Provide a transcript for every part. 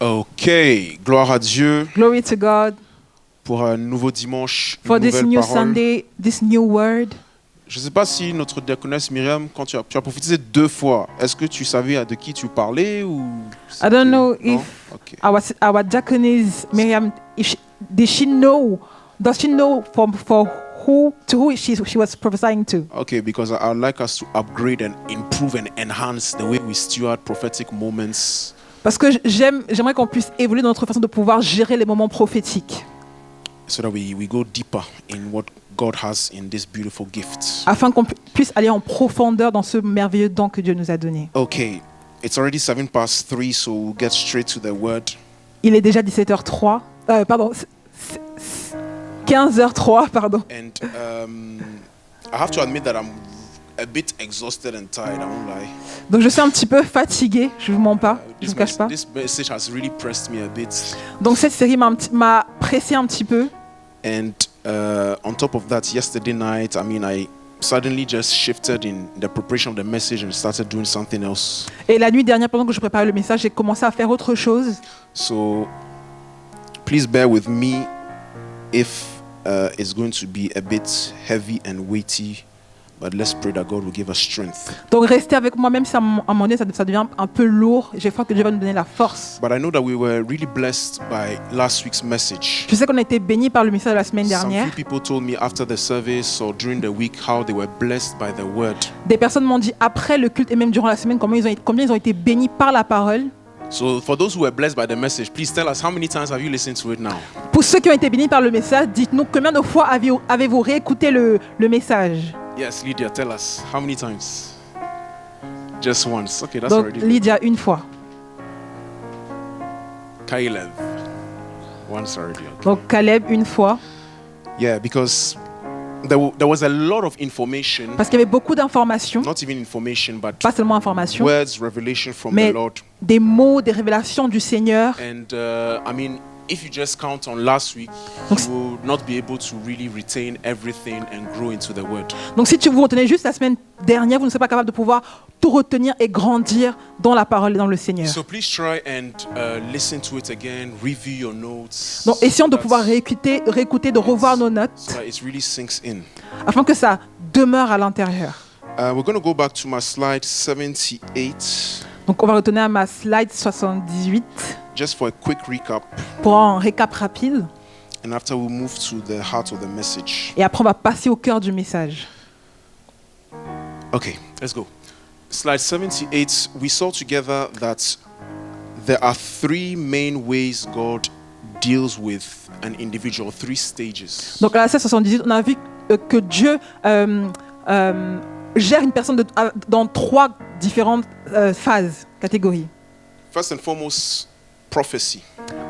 Ok, gloire à Dieu Glory to God pour un nouveau dimanche, for une this nouvelle new parole. Sunday, this new word. Je ne sais pas si notre diaconesse Myriam, quand tu as prophétisé 2 fois, est-ce que tu savais de qui tu parlais ou I don't know Non? if Ok. our diaconess Miriam, does she know for who she was prophesying to? Okay, because I'd like us to upgrade and improve and enhance the way we steward prophetic moments. Parce que j'aimerais qu'on puisse évoluer dans notre façon de pouvoir gérer les moments prophétiques, So that we go deeper in what God has in this beautiful gift. afin qu'on puisse aller en profondeur dans ce merveilleux don que Dieu nous a donné. Okay, it's already 3:07, so we'll get straight to the word. Il est déjà 17h03, pardon, 15h03, pardon. And I have to admit that I'm a bit exhausted and tired, I won't lie. Donc je suis un petit peu fatiguée, je ne vous mens pas, je ne vous cache pas. This message has really pressed me a bit. Donc cette série m'a pressé un petit peu. And on top of that, yesterday night, I suddenly just shifted in the preparation of the message and started doing something else. Et la nuit dernière, pendant que je préparais le message, j'ai commencé à faire autre chose. So please bear with me if it's going to be a bit heavy and weighty, but let's pray that God will give us strength. Donc restez avec moi, même si à un moment donné, ça devient un peu lourd. J'ai foi que Dieu va nous donner la force. But I know that we were really blessed by last week's message. Je sais qu'on a été bénis par le message de la semaine Some dernière. few people told me after the service or during the week how they were blessed by the word. Des personnes m'ont dit après le culte et même durant la semaine combien ils ont été bénis par la parole. So for those who were blessed by the message, please tell us how many times have you listened to it now? Pour ceux qui ont été bénis par le message, dites-nous combien de fois avez-vous réécouté le message. Yes, Lydia, tell us how many times? Just once. Okay, that's Donc already good. Lydia, une fois. Caleb. Once already. Okay. Donc Caleb, une fois. Yeah, because there was a lot of information, Parce qu'il y avait beaucoup d'informations, not even information, but pas seulement informations, words, revelation from mais the Lord. des mots, des révélations du Seigneur. And if you just count on last week, you will not be able to really retain everything and grow into the word. Donc si vous retenez juste la semaine dernière, vous ne serez pas capable de pouvoir tout retenir et grandir dans la parole et dans le Seigneur. So please try and listen to it again, review your notes. Donc essayons de so pouvoir that- réécouter, de revoir nos notes, so that it really sinks in. afin que ça demeure à l'intérieur. We're going to go back to my slide 78, Donc on va retourner à ma slide 78 just for a quick recap. pour un récap rapide. And after we move to the heart of the message. Et après on va passer au cœur du message. Okay, let's go. Slide 78, we saw together that there are 3 main ways God deals with an individual, 3 stages. Donc à la slide 78, on a vu que Dieu gère une personne dans 3 différentes phases, catégories. First and foremost, prophecy.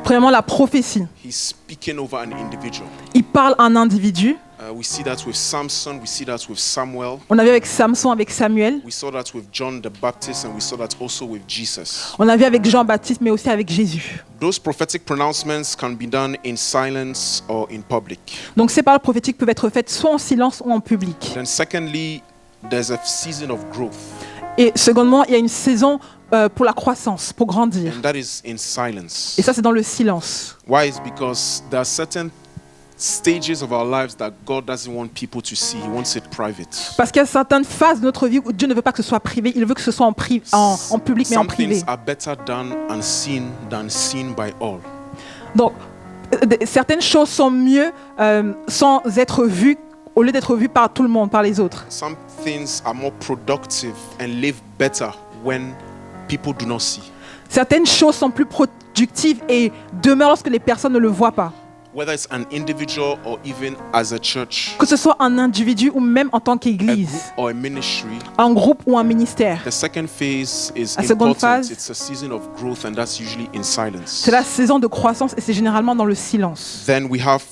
Premièrement, la prophétie. He's speaking over an individual. Il parle à un individu. We see that with Samson, we see that with Samuel. On a vu avec Samson, avec Samuel. We saw that with John the Baptist, and we saw that also with Jesus. On a vu avec Jean-Baptiste, mais aussi avec Jésus. Those prophetic pronouncements can be done in silence or in public. Donc ces paroles prophétiques peuvent être faites soit en silence ou en public. Then secondly, there's a season of growth, Et secondement, il y a une saison pour la croissance, pour grandir. and that is in silence. Et ça, c'est dans le silence. Why? Is because there are certain stages of our lives that God doesn't want people to see. He wants it private. Parce qu'il y a certaines phases de notre vie où Dieu ne veut pas que ce soit privé, il veut que ce soit en public, mais en Some privé. things are better done unseen than seen by all. Donc, certaines choses sont mieux sans être vues, au lieu d'être vues par tout le monde, par les autres. Some things are more productive and live better when people do not see. Certaines choses sont plus productives et demeurent lorsque les personnes ne le voient pas. Whether it's an individual or even as a church, Que ce soit un individu ou même en tant a group qu'église, or a ministry. un groupe ou un ministère. The second phase is La seconde important. phase, It's a season of growth, and that's usually in silence. c'est la saison de croissance et c'est généralement dans le silence. Then we have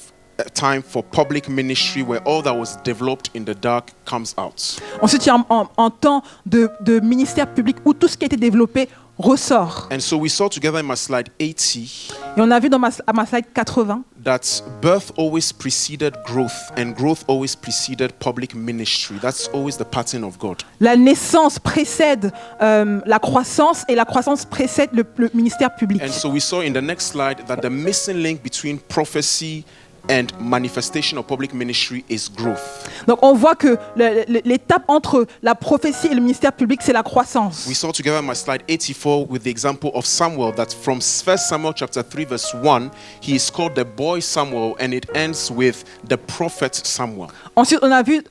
a time for public ministry where all that was developed in the dark comes out. Ensuite, il y a un temps de ministère public où tout ce qui a été développé ressort. And so we saw together in my slide 80 Et on a vu à ma slide 80 that birth always preceded growth and growth always preceded public ministry. That's always the pattern of God. la naissance précède la croissance et la croissance précède le ministère public. And so we saw in the next slide that the missing link between prophecy and manifestation of public ministry is growth. Donc on voit que l'étape entre la prophétie et le ministère public, c'est la croissance. We saw together in my slide 84 with the example of Samuel that from 1 Samuel chapter 3 verse 1, he is called the boy Samuel and it ends with the prophet Samuel. Ensuite, on a vu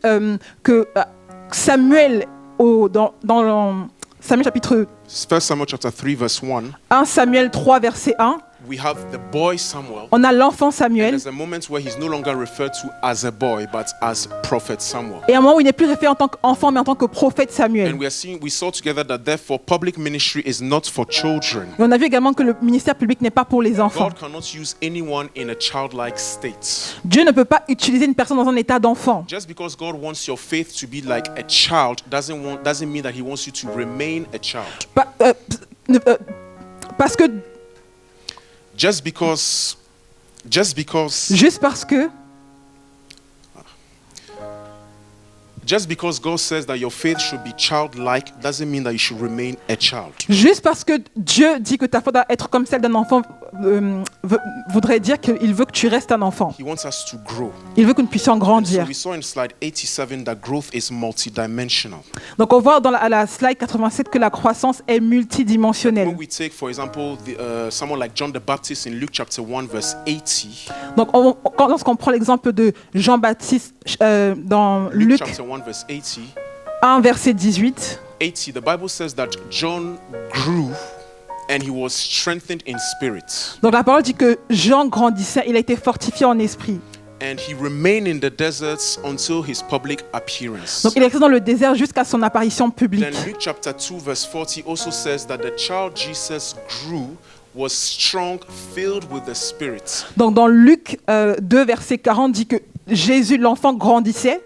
que Samuel, dans Samuel chapitre 1 Samuel chapter 3 verse 1, 1, Samuel 3, verset 1, we have the boy Samuel. on a l'enfant And Samuel. there's a moment where he's no longer referred to as a boy but as prophet Samuel. Et à un moment où il n'est plus référé en tant qu'enfant, mais en tant que prophète Samuel. And we saw together that therefore public ministry is not for children. Et on a vu également que le ministère public n'est pas pour les enfants. God cannot use anyone in a childlike state. Dieu ne peut pas utiliser une personne dans un état d'enfant. Just because God wants your faith to be like a child doesn't mean that he wants you to remain a child. Parce que, Just because juste parce que Just because God says that your faith should be childlike doesn't mean that you should remain a child. Juste parce que Dieu dit que ta foi doit être comme celle d'un enfant voudrait dire qu'il veut que tu restes un enfant. He wants us to grow. Il veut que nous puissions So grandir. we saw in slide 87 that growth is multidimensional. Donc on voit à la slide 87 que la croissance est multidimensionnelle. When we take, for example, someone like John the Baptist in Luke chapter 1 verse 80, Donc lorsqu'on prend l'exemple de Jean-Baptiste dans Luke Luc chapter 1 verse 80, 1 verset 18, 80, the Bible says that John grew and he was strengthened in spirit. donc la parole dit que Jean grandissait, il a été fortifié en esprit. And he remained in the deserts until his public appearance. Donc il est resté dans le désert jusqu'à son apparition publique. Then Luke chapter 2 verse 40 also says that the child Jesus grew, was strong, filled with the Spirit. Donc dans Luc 2 verset 40 dit que Jésus, l'enfant, grandissait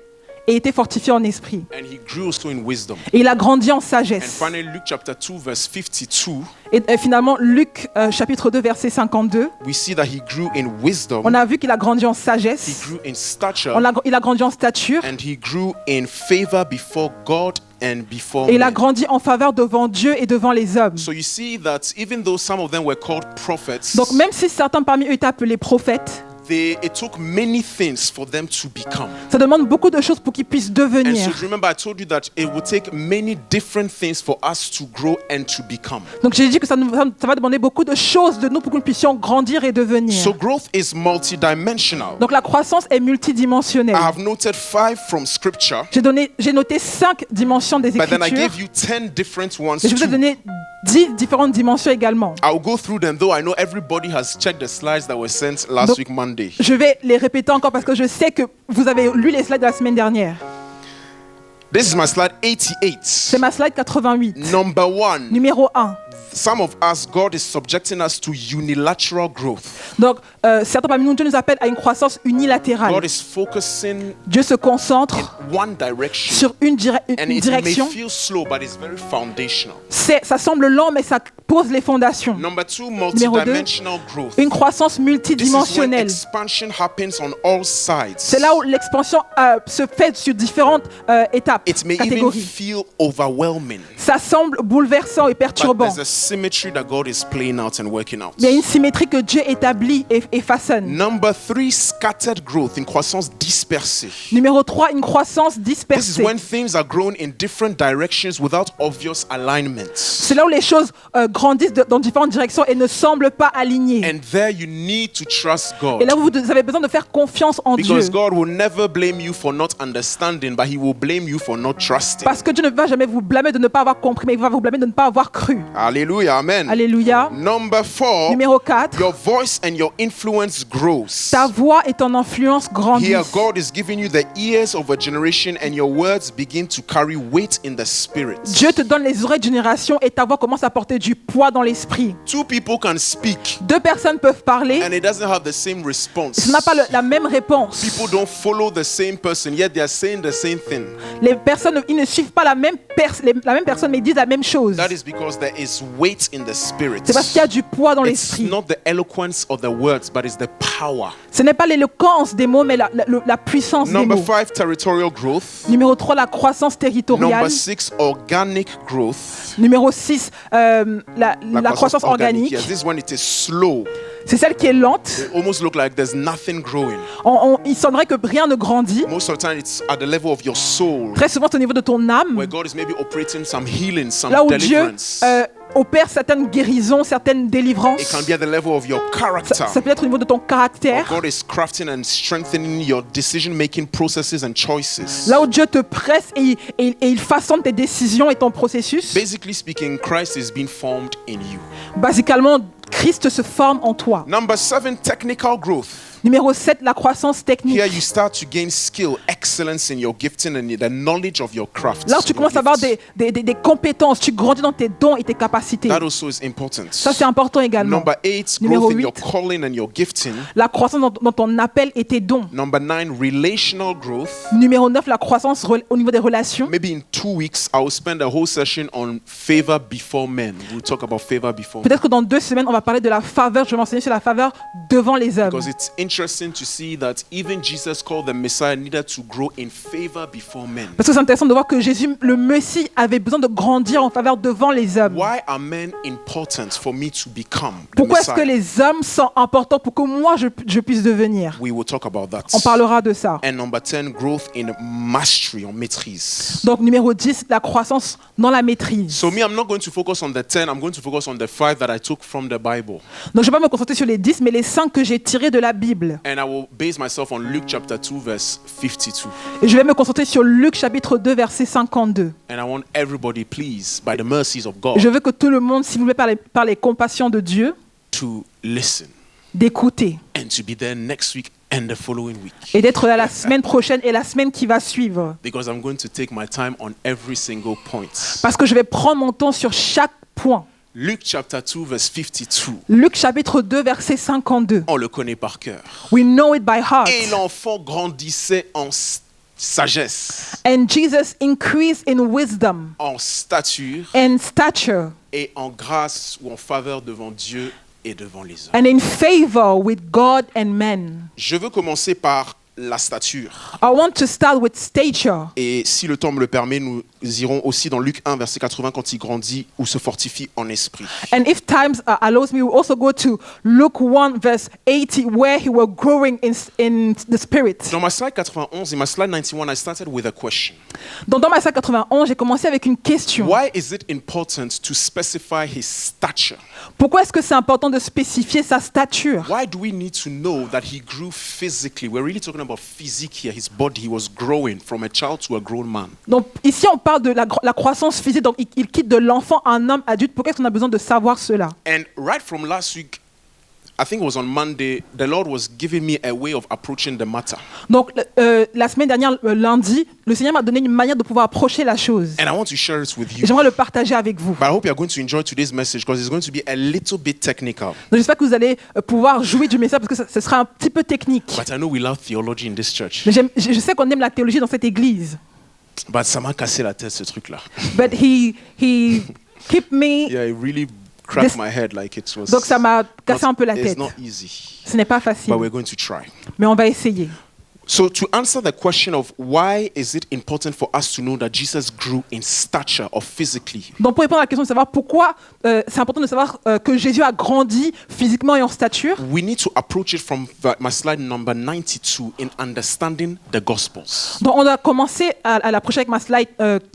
et était fortifié en esprit. And he grew also in wisdom. Et il a grandi en And sagesse. finally, Luke chapter 2 verse 52, Et finalement, Luc chapitre 2 verset 52, we see that he grew in wisdom, on a vu qu'il a grandi en he sagesse, grew in stature, il a grandi en stature, and he grew in favor before God and before et il a men. grandi en faveur devant Dieu et devant les hommes. So you see that even though some of them were called prophets, Donc même si certains parmi eux étaient appelés prophètes, it took many things for them to become. ça demande beaucoup de choses pour qu'ils puissent And devenir. so remember, I told you that it would take many different things for us to grow and to become. Donc j'ai dit que ça va demander beaucoup de choses de nous pour que nous puissions grandir et devenir. So growth is multidimensional. Donc la croissance est multidimensionnelle. I have noted 5 from scripture, J'ai noté 5 dimensions des but then I Écritures. gave you 10 different ones Et je vous ai too. donné 10 différentes dimensions également. I'll go through them, though I know everybody has checked the slides that were sent last Donc, week Monday. Je vais les répéter encore parce que je sais que vous avez lu les slides de la semaine dernière. This is my slide 88. C'est ma slide 88. Number 1. Numéro 1. Some of us, God is subjecting us to unilateral growth. Donc, certains parmi nous, Dieu nous appelle à une croissance unilatérale. God is focusing Dieu se concentre one direction. sur une And it may direction. feel slow, but it's very foundational. Ça semble lent, mais ça pose les fondations. Number 2, Numéro 2, multidimensional growth. une croissance This is when multidimensionnelle. expansion happens on all sides. C'est là où l'expansion se fait sur différentes étapes, It may even catégories. feel overwhelming. Ça semble bouleversant et But perturbant. there's a symmetry that God is playing out and working out. Il y a une symétrie que Dieu établit et façonne. Number 3, scattered growth, une croissance dispersée. Numéro 3, une croissance This is dispersée. when things are grown in different directions without obvious alignments. C'est là où les choses grandissent dans différentes directions et ne semblent pas alignées. And there you need to trust God. Et là, vous avez besoin de faire confiance en Dieu. Because God will never blame you for not understanding, but He will blame you for not trusting. Parce que Dieu ne va jamais vous blâmer de ne pas avoir compris, mais il va vous blâmer de ne pas avoir cru. Hallelujah, amen. Alléluia. Number 4, Numéro 4, your voice and your influence grows. ta voix et ton influence grandissent. Here, God is giving you the ears of a generation, and your words begin to carry weight in the spirit. Dieu te donne les oreilles de génération et ta voix commence à porter du poids dans l'esprit. Two people can speak Deux personnes peuvent parler, and it doesn't have the same response. ça n'a pas la même réponse. People don't follow the same person, yet they are saying the same thing. Les personnes, ils ne suivent pas la même personne, mais ils disent la même chose. That is because there is weight in the spirit. C'est parce qu'il y a du poids dans It's l'esprit. not the eloquence of the words, but it's the power. Ce n'est pas l'éloquence des mots, mais la puissance des Number mots. 5, territorial growth. Numéro 3, la croissance territoriale. Number 6, organic growth. Numéro 6, la croissance organique. Yes, this one it is slow. C'est celle qui est lente. It almost look like there's nothing growing. Il semblerait que rien ne grandit. Most of the time, it's at the level of your soul, Très souvent, c'est au niveau de ton âme, where God is maybe operating some healing, some là où Dieu deliverance. opère certaines guérisons, certaines délivrances. It can be at the level of your character. Ça peut être au niveau de ton Or caractère. God is crafting and strengthening your decision-making processes and choices. Là où Dieu te presse et il façonne tes décisions et ton processus. Basically speaking, Christ is being formed in you. Basiquement, Christ se forme en toi. Number 7, technical growth. Numéro 7, la croissance technique. Here you start to gain skill, excellence in your gifting and the knowledge of your craft. Là où tu commences à avoir des compétences, tu grandis dans tes dons et tes capacités. That also is important. Ça, c'est important également. Number 8, Numéro growth in your 8. calling and your gifting. La croissance dans ton appel et tes dons. Number 9, relational growth. Numéro 9, la croissance au niveau des relations. Maybe in 2 weeks, I will spend a whole session on favor before men. We'll talk about favor before men. Peut-être que dans 2 semaines, on va parler de la faveur. Je vais m'enseigner sur la faveur devant les hommes. Because it's interesting to see that even Jesus called the Messiah needed to grow in favor before men. Parce que c'est intéressant de voir que Jésus, le Messie, avait besoin de grandir en faveur devant les hommes. Why are men important for me to become the Pourquoi est-ce que Messiah? les hommes sont importants pour que moi je puisse devenir? We will talk about that. On parlera de ça. And number 10, growth in mastery, en maîtrise. Donc numéro 10, la croissance dans la maîtrise. So me, I'm not going to focus on the 10, I'm going to focus on the 5 that I took from the Bible. Donc je ne vais pas me concentrer sur les 10, mais les 5 que j'ai tirés de la Bible. And I will base myself on Luke chapter 2, verse 52. Et je vais me concentrer sur Luc chapitre 2, verset 52. And I want everybody, please, by the mercies of God, Je veux que tout le monde, s'il vous plaît, par les compassions de Dieu, to listen d'écouter and to be there next week and the following week. et d'être là la semaine prochaine et la semaine qui va suivre. Because I'm going to take my time on every single point. Parce que je vais prendre mon temps sur chaque point. Luke chapter 2, verse 52. Luc chapitre 2, verset 52. On le connaît par cœur. We know it by heart. Et l'enfant grandissait en sagesse, And Jesus increased in wisdom en stature and stature et en grâce ou en faveur devant Dieu et devant les hommes. and in favor with God and men. Je veux commencer par la stature. I want to start with stature. Et si le temps me le permet, nous irons aussi dans Luc 1, verset 80, quand il grandit ou se fortifie en esprit. And if times allows me, we'll also go to Luke 1 verse 80 where he was growing in the spirit. Dans ma slide 91 et ma slide 91, I started with a question. Donc dans ma salle 91, j'ai commencé avec une question. Why is it important to specify his stature? Pourquoi est-ce que c'est important de spécifier sa stature? Why do we need to know that he grew physically? We're really talking about physique here. His body, he was growing from a child to a grown man. Donc ici on parle de la croissance physique, donc il quitte de l'enfant à un homme adulte. Pourquoi est-ce qu'on a besoin de savoir cela? And right from last week, I think it was on Monday, the Lord was giving me a way of approaching the matter. Donc la semaine dernière, lundi, le Seigneur m'a donné une manière de pouvoir approcher la chose. And I want to share it with Et you. j'aimerais le partager avec vous. But I hope you're going to enjoy today's message because it's going to be a little bit technical. Donc j'espère que vous allez pouvoir jouir du message parce que ce sera un petit peu technique. But I know we love theology in this church. Mais je sais qu'on aime la théologie dans cette église. But ça m'a cassé la tête, ce truc-là. But he kept me. Yeah, it really cracked This- my head like it was. Donc ça m'a cassé un peu la It's tête. not easy, Ce n'est pas facile, but we're going to try. mais on va essayer. So to answer the question of why is it important for us to know that Jesus grew in stature or physically, Donc pour répondre à la question de savoir pourquoi c'est important de savoir que Jésus a grandi physiquement et en stature, we need to approach it from my slide number 92 in understanding the Gospels. donc on a commencé à l'approcher avec ma slide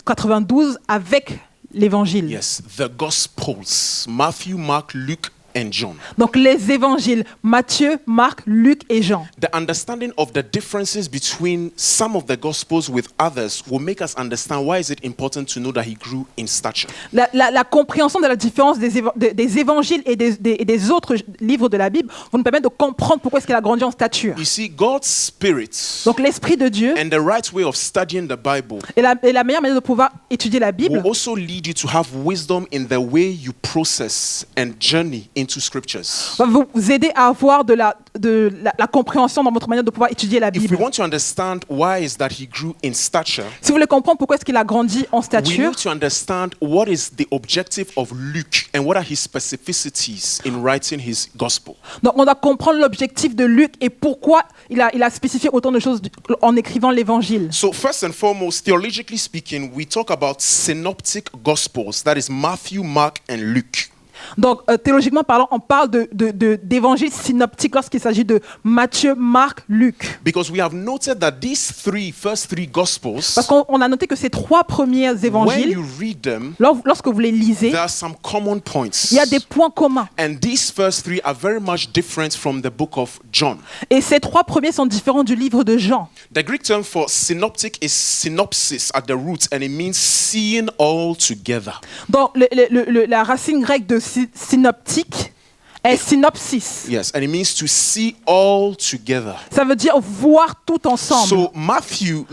92 avec l'évangile. Yes, the Gospels, Matthew, Mark, Luke, and John. Donc les évangiles, Matthieu, Marc, Luc et Jean. The understanding of the differences between some of the gospels with others will make us understand why is it important to know that he grew in stature. La compréhension de la différence des évangiles et des autres livres de la Bible vont nous permettre de comprendre pourquoi est-ce qu'il a grandi en stature. You see, God's Spirit Donc l'Esprit de Dieu and the right way of studying the Bible et la meilleure manière de pouvoir étudier la Bible will also lead you to have wisdom in the way you process and journey into scriptures. va vous aider à avoir de la compréhension dans votre manière de pouvoir étudier la If we Bible. want to understand why is that he grew in stature, Si vous voulez comprendre pourquoi est-ce qu'il a grandi en we stature, need to understand what is the objective of Luke and what are his specificities in writing his gospel. donc on doit comprendre l'objectif de Luc et pourquoi il a spécifié autant de choses en écrivant l'évangile. So first and foremost, theologically speaking, we talk about synoptic gospels, that is Matthew, Mark, and Luke. Donc théologiquement parlant, on parle d'évangiles synoptiques lorsqu'il s'agit de Matthieu, Marc, Luc. Because we have noted that these first three gospels, Parce qu'on a noté que ces trois premiers when évangiles, you read them, lorsque vous les lisez, there are some common points. il y a des points communs. And these first three are very much different from the book of John. Et ces trois premiers sont différents du livre de Jean. The Greek term for synoptic is synopsis at the root, and it means seeing all together. Donc la racine grecque de synoptique est synopsis. Yes, and it means to see all together. Ça veut dire voir tout ensemble. So Matthew,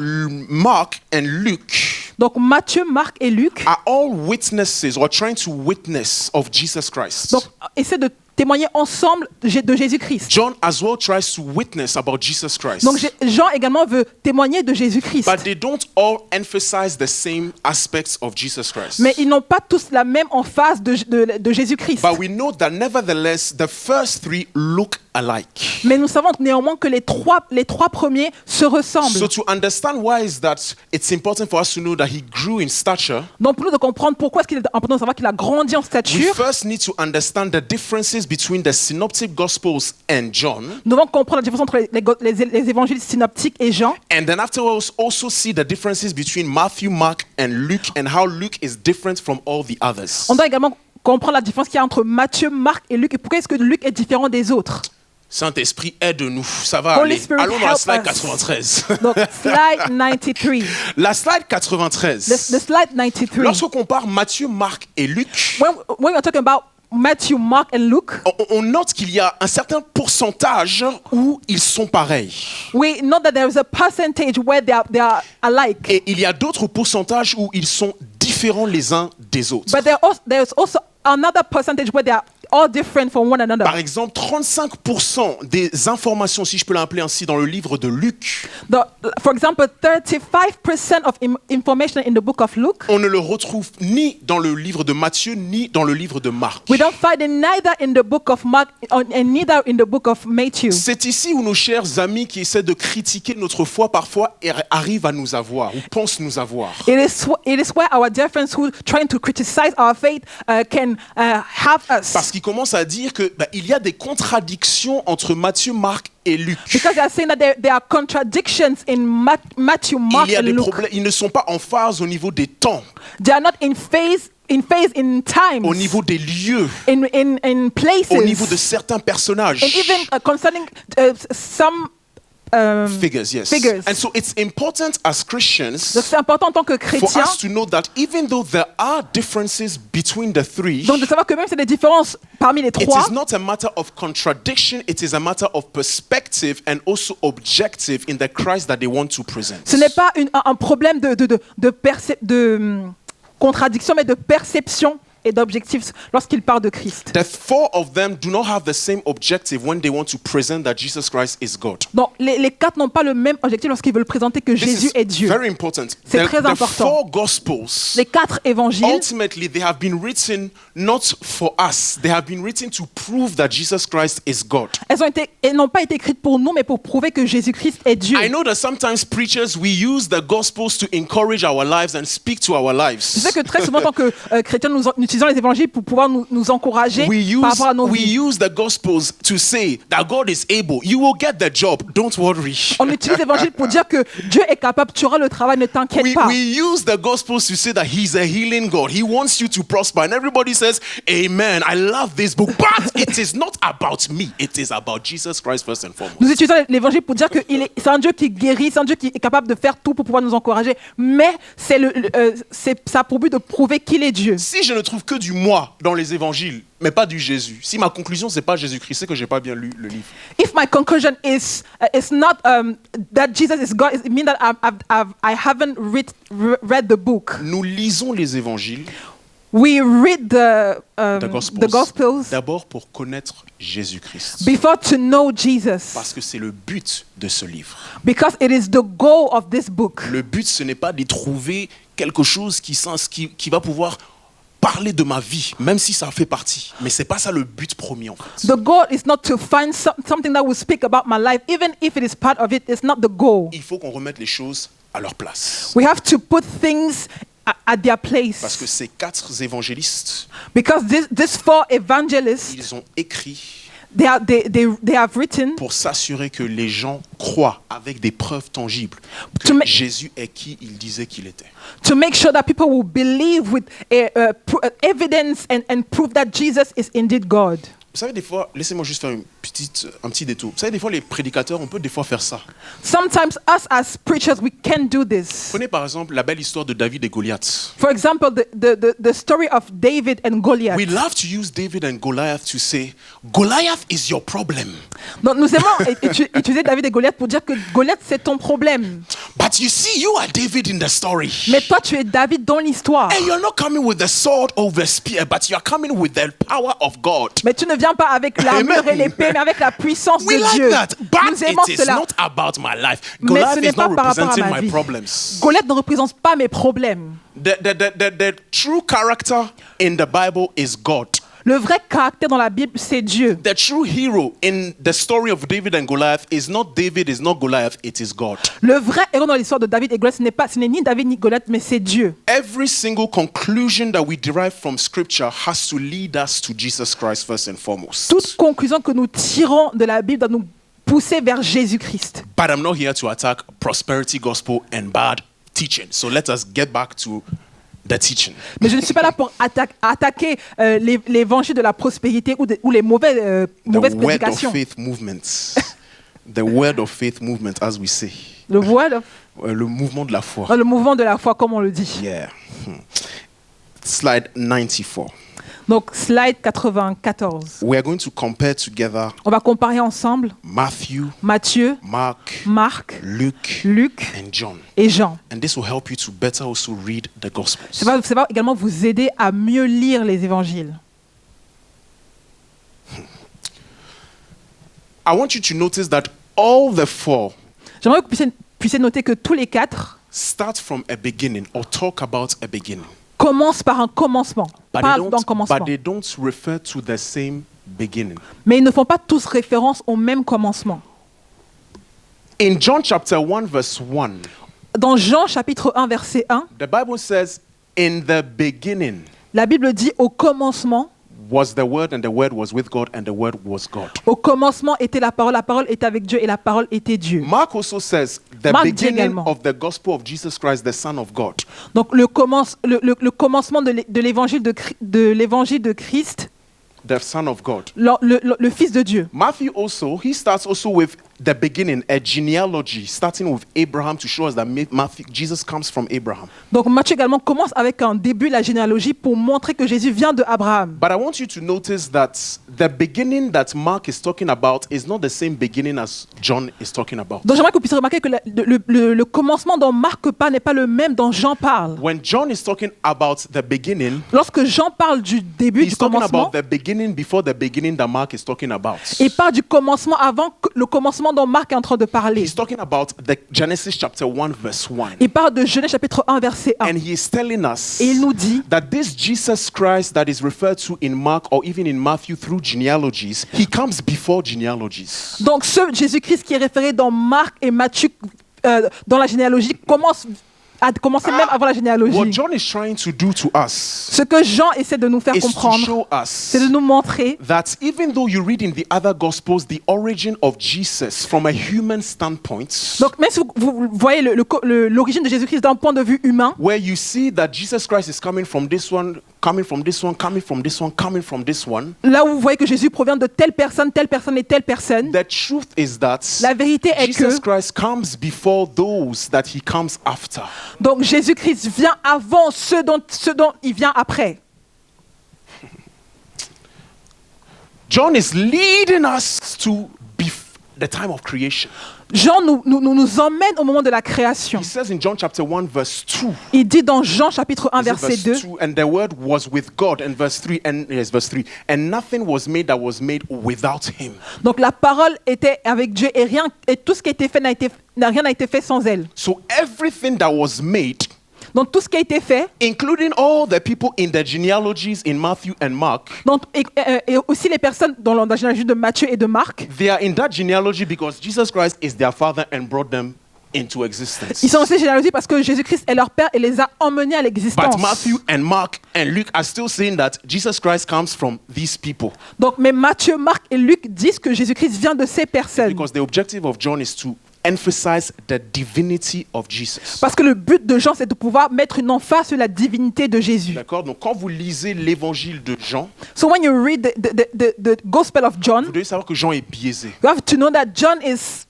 Mark, and Luke Donc Matthieu, Marc et Luc are all witnesses or trying to witness of Jesus Christ. donc, essaient de témoigner ensemble de Jésus-Christ. John as well tries to witness about Jesus Christ. Donc Jean également veut témoigner de Jésus-Christ. But they don't all emphasize the same aspects of Jesus Christ. Mais ils n'ont pas tous la même emphase de Jésus-Christ. But we know that nevertheless, the first three look alike. Mais nous savons néanmoins que les trois premiers se ressemblent. So to understand why is that it's important for us to know that he grew in stature, Donc pour nous de comprendre pourquoi est-ce qu'il est important de savoir qu'il a grandi en we stature, first need to understand the differences between the synoptic gospels and John, nous devons comprendre la différence entre les évangiles synoptiques et Jean. and then afterwards also see the differences between Matthew, Mark, and Luke, and how Luke is different from all the others. On doit également comprendre la différence qu'il y a entre Matthieu, Marc et Luc et pourquoi est-ce que Luc est différent des autres. Saint-Esprit, aide-nous. Ça va Holy aller. Spirit, Allons dans la help slide us. 93. Donc slide 93. La slide 93. The slide 93. Lorsqu'on compare Matthieu, Marc et Luc, When we're talking about Matthew, Mark and Luke, on note qu'il y a un certain pourcentage où ils sont pareils. we know that there is a percentage where they are alike. Et il y a d'autres pourcentages où ils sont différents les uns des autres. But there's also another percentage where they are all different from one another. Par exemple, 35% des informations, si je peux l'appeler ainsi, dans le livre de Luc, For example, 35% of information in the book of Luke, on ne le retrouve ni dans le livre de Matthieu, ni dans le livre de Marc. we don't find it neither in the book of Mark and neither in the book of Matthew. C'est ici où nos chers amis qui essaient de critiquer notre foi parfois arrivent à nous avoir, ou pensent nous avoir. It is where our dear friends who trying to criticize our faith can have us. Parce qu'ils commencent à dire que il y a des contradictions entre Matthieu, Marc et Luc. Because they are saying that there are contradictions in Matthew, Mark, Il y a and des Luke. problèmes, ils ne sont pas en phase au niveau des temps, They are not in phase in times, au niveau des lieux, in places, au niveau de certains personnages. and even concerning some Figures, yes. figures. And so it's important as Christians Donc c'est important en tant que for chrétien, us to know that even though there are differences between the three, donc de savoir que même s'il y a des différences parmi les it trois, is not a matter of contradiction, it is a matter of perspective and also objective in the Christ that they want to present. ce n'est pas un problème de contradiction, mais de perception et d'objectif lorsqu'il parle de Christ. The four of them do not have the same objective when they want to present that Jesus Christ is God. Donc les quatre n'ont pas le même objectif lorsqu'ils veulent présenter que This Jésus is est Dieu. very important. C'est très The important. four Gospels, Les quatre évangiles, ultimately, they have been written not for us. They have been written to prove that Jesus Christ is God. elles n'ont pas été écrites pour nous, mais pour prouver que Jésus-Christ est Dieu. I know that sometimes preachers, we use the Gospels to encourage our lives and speak to our Je lives. sais que très souvent, en tant que chrétiens, nous utilisons utilisons les évangiles pour pouvoir nous encourager par rapport à nos we vies. use the Gospels to say that God is able. You will get the job. Don't worry. On utilise l'évangile pour dire que Dieu est capable, tu auras le travail, ne t'inquiète pas. We use the Gospels to say that He's a healing God. He wants you to prosper. And everybody says, Amen. I love this book. But it is not about me. It is about Jesus Christ first and foremost. Nous utilisons l'évangile pour dire que c'est un Dieu qui guérit, c'est un Dieu qui est capable de faire tout pour pouvoir nous encourager. Mais ça a pour but de prouver qu'il est Dieu. Si je ne trouve que du moi dans les évangiles, mais pas du Jésus, si ma conclusion c'est pas Jésus-Christ, c'est que j'ai pas bien lu le livre. If my conclusion is not that Jesus is God, it means that I haven't read the book. Nous lisons les évangiles, We read the the Gospels d'abord pour connaître Jésus-Christ. before to know Jesus, Parce que c'est le but de ce livre. because it is the goal of this book. Le but, ce n'est pas de trouver quelque chose qui va pouvoir parler de ma vie, même si ça en fait partie. Mais c'est pas ça le but premier en fait. The goal is not to find something that will speak about my life, even if it is part of it. It's not the goal. Il faut qu'on remette les choses à leur place. We have to put things at their Parce que place, ces 4 évangélistes, because these 4 evangelists, ils ont écrit they have written pour s'assurer que les gens croient avec des preuves tangibles que To ma- Jésus est qui il disait qu'il était. to make sure that people will believe with evidence and prove that Jesus is indeed God. Vous savez, des fois, laissez-moi juste faire un petit détour. Vous savez, des fois, les prédicateurs, on peut des fois faire ça. Sometimes us as preachers, we can do this. Prenez par exemple la belle histoire de David et Goliath. For example, the story of David and Goliath. We love to use David and Goliath to say, Goliath is your problem. Donc nous aimons utiliser David et Goliath pour dire que Goliath c'est ton problème. But you see, you are David in the story. Mais toi tu es David dans l'histoire. And you're not coming with the sword or the spear, but you are coming with the power of God. Mais tu ne viens pas avec l'armure et l'épée, mais avec la puissance We de like Dieu. that, but Nous aimons it is cela. not about my life. Mais Goliath ce n'est is pas not par rapport à representing ma my vie. problems. Goliath ne représente pas mes problèmes. The true character in the Bible is God. Le vrai caractère dans la Bible, c'est Dieu. The true hero in the story of David and Goliath is not David, is not Goliath, it is God. Le vrai héros dans l'histoire de David et Goliath, ce n'est ni David ni Goliath, mais c'est Dieu. Every single conclusion that we derive from scripture has to lead us to Jesus Christ first and foremost. Toute conclusion que nous tirons de la Bible doit nous pousser vers Jésus-Christ. But I'm not here to attack prosperity gospel and bad teaching. So let us get back to the teaching. Mais je ne suis pas là pour attaquer l'évangile de la prospérité ou les mauvaises The word of prédications. faith movement. The word of faith movement, as we say. Le word Le mouvement de la foi. le mouvement de la foi, comme on le dit. Yeah. Slide 94. Donc, slide 94. We are going to compare together On va comparer ensemble Matthew, Matthieu, Mark, Marc, Luke, Luc and John. et Jean. And this will help you to better also read the Gospels. Ça va également vous aider à mieux lire les évangiles. I want you to notice that all the 4 J'aimerais que vous puissiez noter que tous les 4 start from a beginning or talk about a beginning. commencent par un commencement. Parlent d'un commencement. But they don't refer to the same beginning. Mais ils ne font pas tous référence au même commencement. In John chapter 1 verse 1, Dans Jean chapitre 1 verset 1, the Bible says, in the beginning la Bible dit au commencement was the Word, and the Word was with God, and the Word was God. Au commencement était la parole était avec Dieu et la parole était Dieu. Mark also says the Marc dit beginning également. of the gospel of Jesus Christ, the Son of God. Donc le commencement de l'évangile de Christ, The Son of God. le Fils de Dieu. Matthew also, he starts also with the beginning, a genealogy, starting with Abraham to show us that Jesus comes from Abraham. Donc Matthieu également commence avec un début, la généalogie, pour montrer que Jésus vient de Abraham. But I want you to notice that the beginning that Mark is talking about is not the same beginning as John is talking about. Donc j'aimerais que vous puissiez remarquer que le commencement dont Marc parle n'est pas le même dont Jean parle. When John is talking about the beginning, Lorsque Jean parle du début, he's du talking commencement, about the beginning before the beginning that Mark is talking about. il parle du commencement avant le commencement dont Marc est en train de parler. He's talking about the Genesis chapter 1 verse 1. Il parle de Genèse chapitre 1 verset 1. And he is telling us Et il nous dit that this Jesus Christ that is referred to in Mark or even in Matthew through genealogies, he comes before genealogies. donc ce Jésus-Christ qui est référé dans Marc et Matthieu dans la généalogie commence à commencer même avant la What généalogie. John is trying to do to us Ce que Jean essaie de nous faire is to comprendre, show c'est de us nous montrer that even though you read in the other gospels the origin of Jesus from a human standpoint, donc même si vous voyez l'origine de Jésus-Christ d'un point de vue humain, where you see that Jesus Christ is coming from this one, coming from this one, coming from this one, coming from this one, là où vous voyez que Jésus provient de telle personne et telle personne, the truth is that la vérité est Jesus que Christ comes before those that he comes after. donc Jésus-Christ vient avant ceux dont il vient après. John is leading us to the time of creation. Jean nous emmène au moment de la création. He says in John chapter 1 verse 2, Il dit dans Jean chapitre 1 is it verset verse 2, 2, and the word was with God, and verse 3, and yes, verse 3, and nothing was made that was made without him. donc la parole était avec Dieu et tout ce qui a été fait rien n'a été fait sans elle. So everything that was made, Donc tout ce qui a été fait, including all the people in the genealogies in Matthew and Mark, donc, et aussi les personnes dans la généalogie de Matthieu et de Marc, they are in that genealogy because Jesus Christ is their father and brought them into existence. ils sont dans cette généalogie parce que Jésus-Christ est leur Père et les a emmenés à But l'existence. Matthew and Mark and Luke are still saying that Jesus Christ comes from these people, Donc, mais Matthieu, Marc et Luc disent que Jésus-Christ vient de ces personnes. because the objective of John is to emphasize the divinity of Jesus. Parce que le but de Jean, c'est de pouvoir mettre une emphase sur la divinité de Jésus. D'accord? Donc quand vous lisez l'évangile de Jean, So when you read the Gospel of vous John, devez savoir que Jean est biaisé, you have to know that John is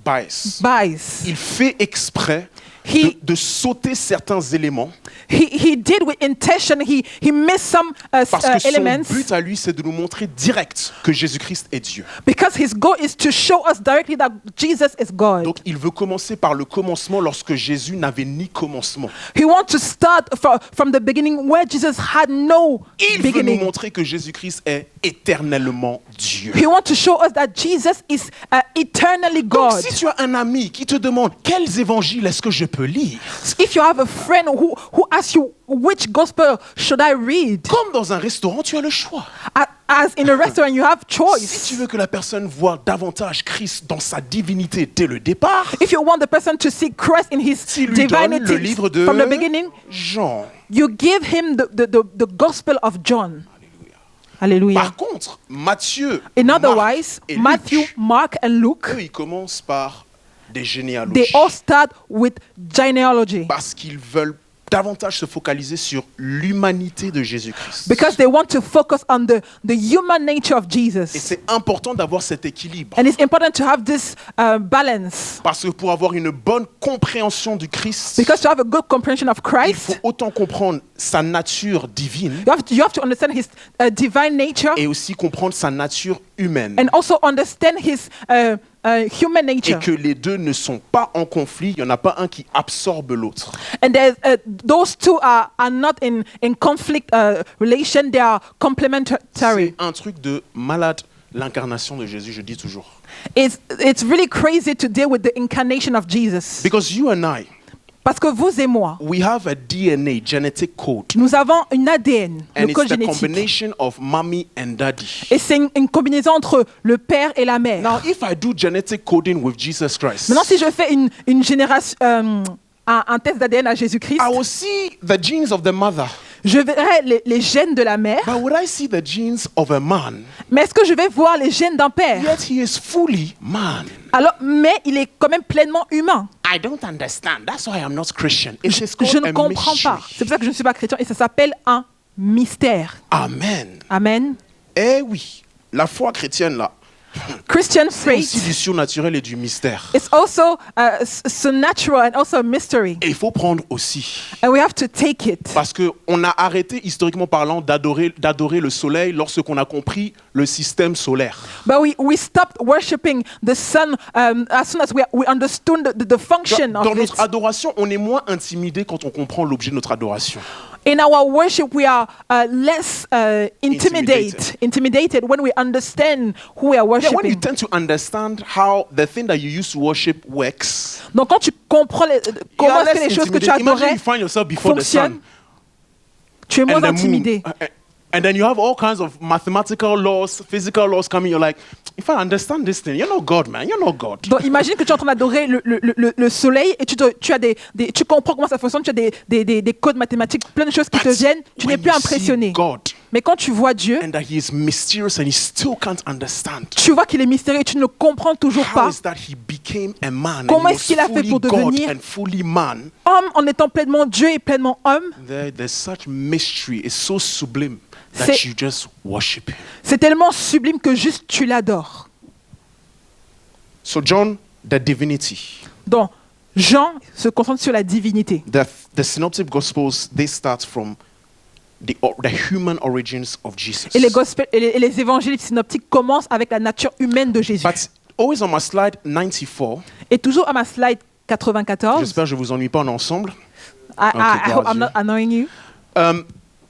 biased. biased. Il fait exprès de sauter certains éléments He did with intention. He missed some parce que son elements but à lui, c'est de nous montrer direct que Jésus-Christ est Dieu. because his goal is to show us directly that Jesus is God. Donc il veut commencer par le commencement lorsque Jésus n'avait ni commencement. He wants to start from the beginning where Jesus had no Il veut nous beginning. montrer que Jésus-Christ est éternellement Dieu. He wants to show us that Jesus is eternally Donc God. si tu as un ami qui te demande quels évangiles est-ce que je peux lire, If you have a friend who asks you which gospel should I read, comme dans un restaurant, tu as le choix. as in a restaurant you have Si choice. tu veux que la personne voie davantage Christ dans sa divinité dès le départ, If you want the person to see Christ in his tu lui donnes le divinity livre de from the beginning, Jean. you give him the gospel of John. Hallelujah. Par contre, Matthieu, In Marc otherwise, et Matthew, Luc, Mark, and Luke, eux, ils commencent par des they généalogies all start with genealogy parce qu'ils veulent davantage se focaliser sur l'humanité de Jésus-Christ. because they want to focus on the human nature of Et Jesus. c'est important d'avoir cet équilibre And it's important to have this balance parce que pour avoir une bonne compréhension du Christ, because to have a good comprehension of il faut Christ, autant comprendre sa nature divine you have to understand his divine nature et aussi comprendre sa nature humaine. and also understand his human Et nature. que les deux ne sont pas en conflit, il n'y en a pas un qui absorbe l'autre. And those two are not in conflict relation, they are complementary. C'est un truc de malade, l'incarnation de Jésus, je dis toujours. It's really crazy to deal with the incarnation of Jesus. Because you and I, Parce que vous et moi, we have a DNA, genetic code. nous avons une ADN, And le it's code the génétique. combination of mommy and daddy. Et c'est une combinaison entre le père et la mère. Now, if I do genetic coding with Jesus Christ, Maintenant, si je fais une génération, un test d'ADN à Jésus-Christ, I will see the genes of the mother. je verrai les gènes de la mère, But would I see the genes of a man? mais est-ce que je vais voir les gènes d'un père? Yet he is fully man. Alors, mais il est quand même pleinement humain. I don't understand. That's why I'm not Christian. It is called Je ne a comprends pas. mystery. C'est pour ça que je ne suis pas chrétien et ça s'appelle un mystère. Amen. Amen. Eh oui, la foi chrétienne là, Christian c'est aussi faith du surnaturel et du mystère. is also supernatural and also a mystery. Et il faut prendre aussi. And we have to take it. Parce qu'on a arrêté, historiquement parlant, d'adorer le soleil lorsqu'on a compris le système solaire. But we stopped worshiping the sun as soon as we understood the function Dans of it. notre adoration, on est moins intimidé quand on comprend l'objet de notre adoration. In our worship, we are less intimidated when we understand who we are Yeah, when you worshiping. tend to understand how the thing that you used to worship works, Donc quand tu comprends you comment are est-ce que less les choses que tu intimidated. Imagine adorais you find yourself before the fonctionnent, sun tu es moins and the moon. intimidé. And then you have all kinds of mathematical laws, physical laws coming. You're like, if I understand this thing, you're not God, man. You're not God. Donc imagine que tu es en train d'adorer le soleil et tu comprends comment ça fonctionne, tu as des codes mathématiques, plein de choses qui te But viennent, tu n'es when plus you impressionné. see God Mais quand tu vois Dieu, and that He is mysterious and you still can't understand, tu vois qu'il est mystérieux et tu ne le comprends toujours how pas. is that He became a man Comment and he est-ce qu'il a was fait fully pour God devenir and fully man? Homme en étant pleinement Dieu et pleinement homme, There's such mystery. It's so sublime that C'est- you just worship Him. c'est tellement sublime que juste tu l'adores. So John, the divinity. Donc Jean se concentre sur la divinité. The synoptic gospels, they start from the human origins of Jesus. Et les évangiles synoptiques commencent avec la nature humaine de Jésus. But always on my slide 94, Et toujours à ma slide 94, j'espère que je vous ennuie pas en ensemble. I hope I'm not annoying you.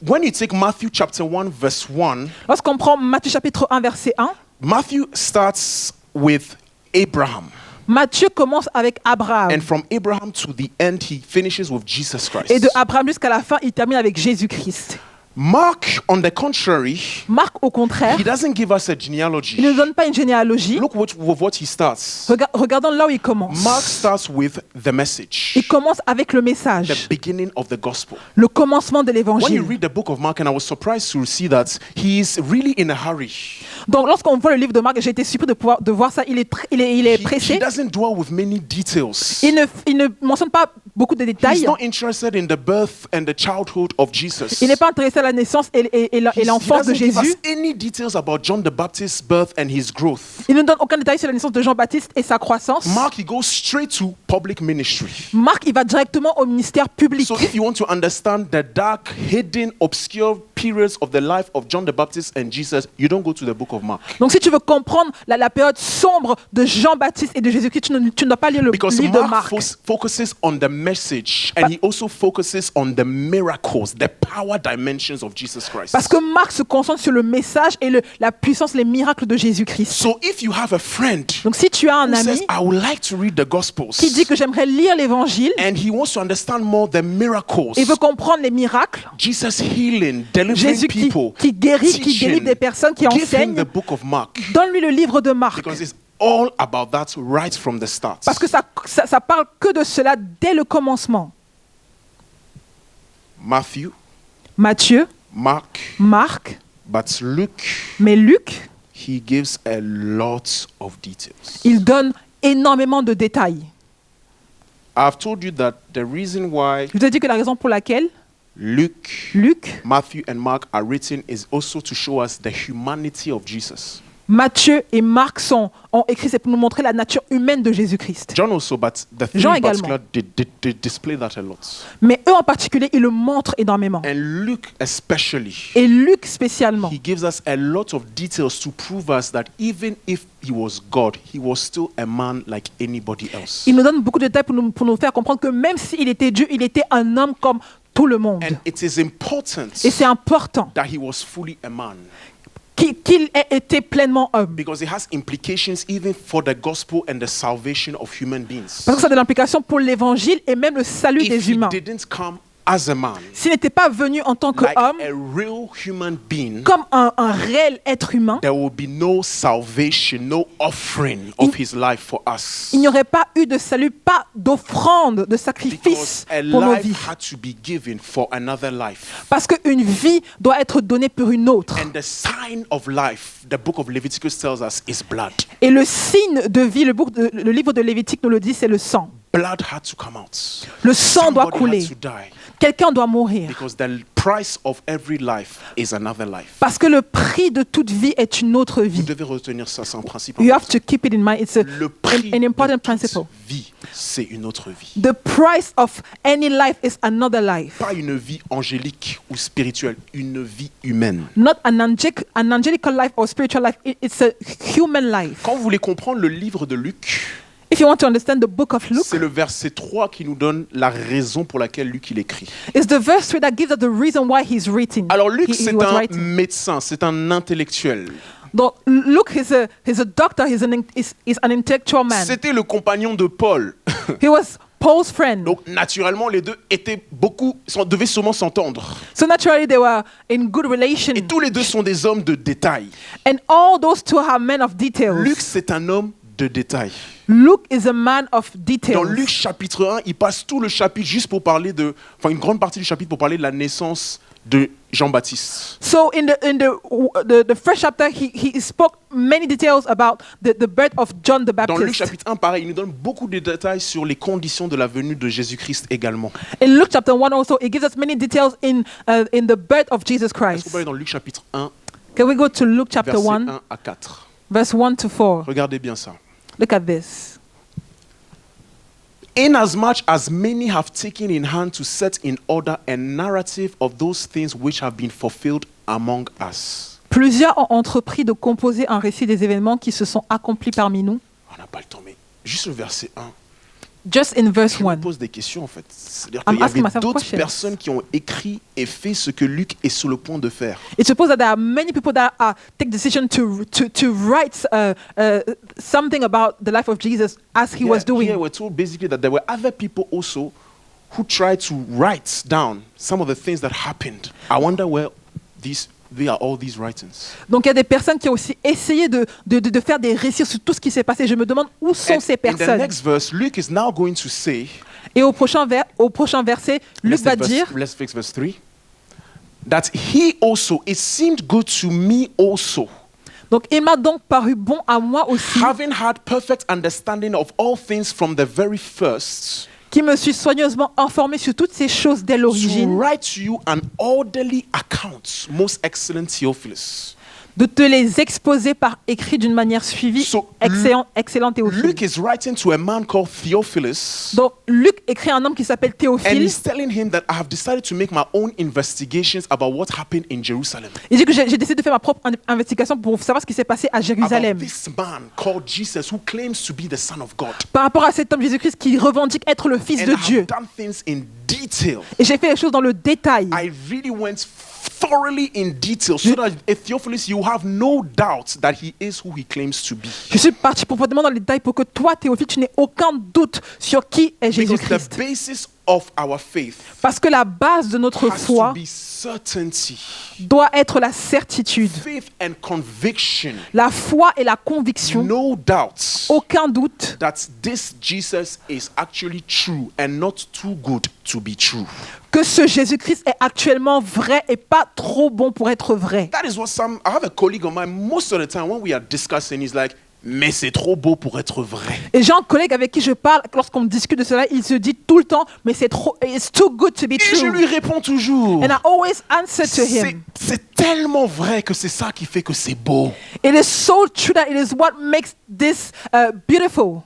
When you take Matthew chapter 1 verse 1, Lorsqu'on prend Matthieu chapitre 1 verset 1, Matthew starts with Abraham. Matthieu commence avec Abraham. And from Abraham to the end, he finishes with Jesus Christ. Et de Abraham jusqu'à la fin, il termine avec Jésus-Christ. Mark, on the contrary, Marc, au contraire, he doesn't give us a il ne genealogy. nous donne pas une généalogie. Look with what he starts. Regardons là où il commence. Mark starts with the message, Il commence avec le the message, beginning of the gospel. le commencement de When you l'évangile. read the book of Mark, and I was surprised to see that he is really in a hurry. Donc lorsqu'on voit le livre de Marc, j'ai été surpris de voir ça, il est He pressé. doesn't dwell with many details. Il ne mentionne pas beaucoup de He's détails. not interested in the birth and the childhood of Jesus. Il n'est pas intéressé à la naissance et He l'enfance de doesn't give us Jésus. any details about John the Baptist's birth and his growth. Il ne donne aucun détail sur la naissance de Jean-Baptiste et sa croissance. Mark, he goes straight to public ministry. Marc, il va directement au ministère public. So if you want to understand the dark, hidden, obscure periods of the life of John the Baptist and Jesus, you don't go to the book of Mark. Donc si tu veux comprendre la période sombre de Jean-Baptiste et de Jésus-Christ, tu ne dois pas lire le Because livre de Mark Marc. focuses on the message and he also focuses on the miracles, the power dimensions of Jesus Christ. Parce que Marc se concentre sur le message et la puissance, les miracles de Jésus-Christ. So if you have a friend Donc si tu as un who says, ami I would like to read the Gospels, qui dit que j'aimerais lire l'évangile and he wants to understand more the miracles, et veut comprendre les miracles, Jesus healing, delivering Jésus people, qui guérit, qui teaching, délivre des personnes, qui give him enseigne, the book of Mark. donne-lui le livre de Marc. Because it's all about that right from the start. Parce que ça parle que de cela dès le commencement. Matthew, Matthieu, Mark, Marc, but Luke, mais Luc, he gives a lot of details. il donne énormément de détails. I've told you that the reason why Je vous ai dit que la raison pour laquelle Luke, Luc, Matthew, and Mark are written is also to show us the humanity of Jesus. Matthieu et Marc ont écrit, c'est pour nous montrer la nature humaine de Jésus-Christ. John also, but the three Jean in particular également. did display that a lot. Mais eux en particulier, ils le montrent énormément. And Luke especially, Et Luc spécialement. he gives us a lot of details to prove us that even if he was God, he was still a man like anybody else. Il nous donne beaucoup de détails pour nous faire comprendre que même s'il était Dieu, il était un homme comme tout le monde. And it is important Et c'est important that he was fully a man qu'il ait été pleinement homme. because it has implications even for the gospel and the salvation of human beings. Parce que ça a de l'implication pour l'évangile et même le salut If des he humains. didn't come as a man, S'il n'était pas venu en tant like qu'homme, a real human being, comme un réel être humain, there will be no salvation, no offering of his life for us. il n'y aurait pas eu de salut, pas d'offrande, de sacrifice Because a pour nos vies. life had to be given for another life. Parce qu'une vie doit être donnée pour une autre. And the sign of life, the book of Leviticus tells us, is blood. Et le signe de vie, le livre de Lévitique nous le dit, c'est le sang. Blood had to come out. Le sang doit Somebody couler. had to die. Quelqu'un doit mourir. Because the price of every life is another life. Parce que le prix de toute vie est une autre Vous vie. devez retenir ça, c'est un principe. You have to keep it in mind. It's Le prix an important de toute principle. vie, c'est une autre vie. The price of any life is another life. Pas une vie angélique ou spirituelle, une vie humaine. Not an angelical life or spiritual life. It's a human life. Quand vous voulez comprendre le livre de Luc, If you want to understand the book of Luke, c'est le verset 3 qui nous donne la raison pour laquelle Luc il écrit. it's the verse 3 that gives us the reason why he's written. Alors Luc, He c'est was un writing. médecin, c'est un intellectuel. Donc, Luke is a doctor, he's an intellectual man. C'était le compagnon de Paul. He was Paul's friend. Donc naturellement, les deux devaient sûrement s'entendre. So naturally they were in good relation. Et tous les deux sont des hommes de détail. And all those two are men of details. Luc, c'est un homme de détail. Luke is a man of Dans details. Luc chapitre 1, il passe tout le chapitre juste pour parler une grande partie du chapitre pour parler de la naissance de Jean-Baptiste. So in the first chapter, he spoke many details about the birth of John the Dans Luc Baptist. chapitre 1, pareil, il nous donne beaucoup de détails sur les conditions de la venue de Jésus-Christ également. In Luke chapter 1 also, it gives us many details in the birth of Jesus Est-ce qu'on Christ. peut aller dans Luc chapitre 1, Can we go to Luke chapter verset 1, 1 à 4. verse 1 to 4? Regardez bien ça. Look at this. Inasmuch as many have taken in hand to set in order a narrative of those things which have been fulfilled among us. Plusieurs ont entrepris de composer un récit des événements qui se sont accomplis parmi nous. On n'a pas le temps, mais juste le verset 1. Just in verse Je me 1. pose des questions en fait. C'est-à-dire I'm qu'il y avait asking myself d'autres questions. personnes qui ont écrit et fait ce que Luc est sur le point de faire. It supposes that there are many people that take decision to write something about the life of Jesus as he was doing. Here we're told basically that there were other people also who tried to write down some of the things that happened. I wonder where are all these writings. Donc il y a des personnes qui ont aussi essayé de faire des récits sur tout ce qui s'est passé. Je me demande où sont And ces in the personnes. next verse, Luke is now going to say, Et au prochain verset, Luc va dire, let's fix verse 3, that he also, it seemed good to me also, donc il m'a donc paru bon à moi aussi, having had perfect understanding of all things from the very first, qui me suis soigneusement informé sur toutes ces choses dès to l'origine, write to you an orderly account, most excellent Theophilus. de te les exposer par écrit d'une manière suivie, So, excellente Théophile. Luke is writing to a man called Theophilus, Donc Luc écrit à un homme qui s'appelle and Théophile. he's telling him that I have decided to make my own investigations about what happened in Jerusalem. Il dit que j'ai décidé de faire ma propre investigation pour savoir ce qui s'est passé à About Jérusalem. this man called Jesus who claims to be the Son of God. Par rapport à cet homme Jésus-Christ qui revendique être le Fils And de I Dieu. have done things in detail. Et j'ai fait les choses dans le détail. I really went thoroughly in detail so that Theophilus, you have no doubt that he is who he claims to be. Je suis parti profondément dans les détails pour que toi, Théophile, tu n'aies aucun doute sur qui est Because the Jésus-Christ. basis of our faith Parce que la base de notre has to foi be certainty, doit être la certitude, faith and conviction. la foi et la conviction, No doubt aucun doute that this Jesus is actually true and not too good to be true. que ce Jésus-Christ est actuellement vrai et pas trop bon pour être vrai. That is what I have a colleague of mine, most of the time when we are discussing, he's like, mais c'est trop beau pour être vrai. Et j'ai un collègue avec qui je parle, lorsqu'on discute de cela, il se dit tout le temps, mais c'est trop, it's too good to be Et je true. lui réponds toujours. And I always answer to him. C'est tellement vrai que c'est ça qui fait que c'est beau. It is so true that it is what makes this beautiful.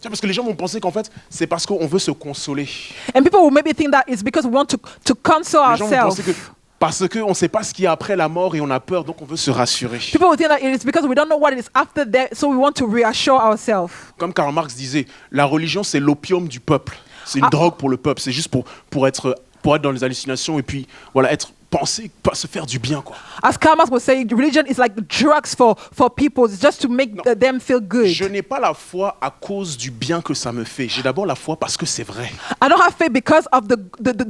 C'est parce que les gens vont penser qu'en fait, c'est parce qu'on veut se consoler. And people will maybe think that it's because we want to console Les gens vont ourselves. penser que parce qu'on ne sait pas ce qu'il y a après la mort et on a peur, donc on veut se rassurer. People will think that it is because we don't know what is after death, so we want to reassure ourselves. Comme Karl Marx disait, la religion c'est l'opium du peuple. C'est une Ah. drogue pour le peuple. C'est juste pour être dans les hallucinations et puis voilà, penser, pas se faire du bien quoi. As Karl Marx was saying, religion is like drugs for people. It's just to make them feel good. Je n'ai pas la foi à cause du bien que ça me fait. J'ai d'abord la foi parce que c'est vrai. I don't have faith because of the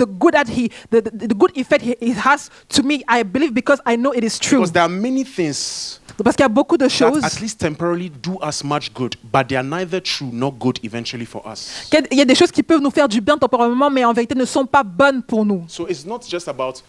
good that the good effect he has to me. I believe because I know it is true. Because there are many things Parce qu'il y a beaucoup de that choses. at least temporarily do us much good, but they are neither true nor good eventually for us. Il y a des choses qui peuvent nous faire du bien temporairement, mais en vérité ne sont pas bonnes pour nous. So it's not just about,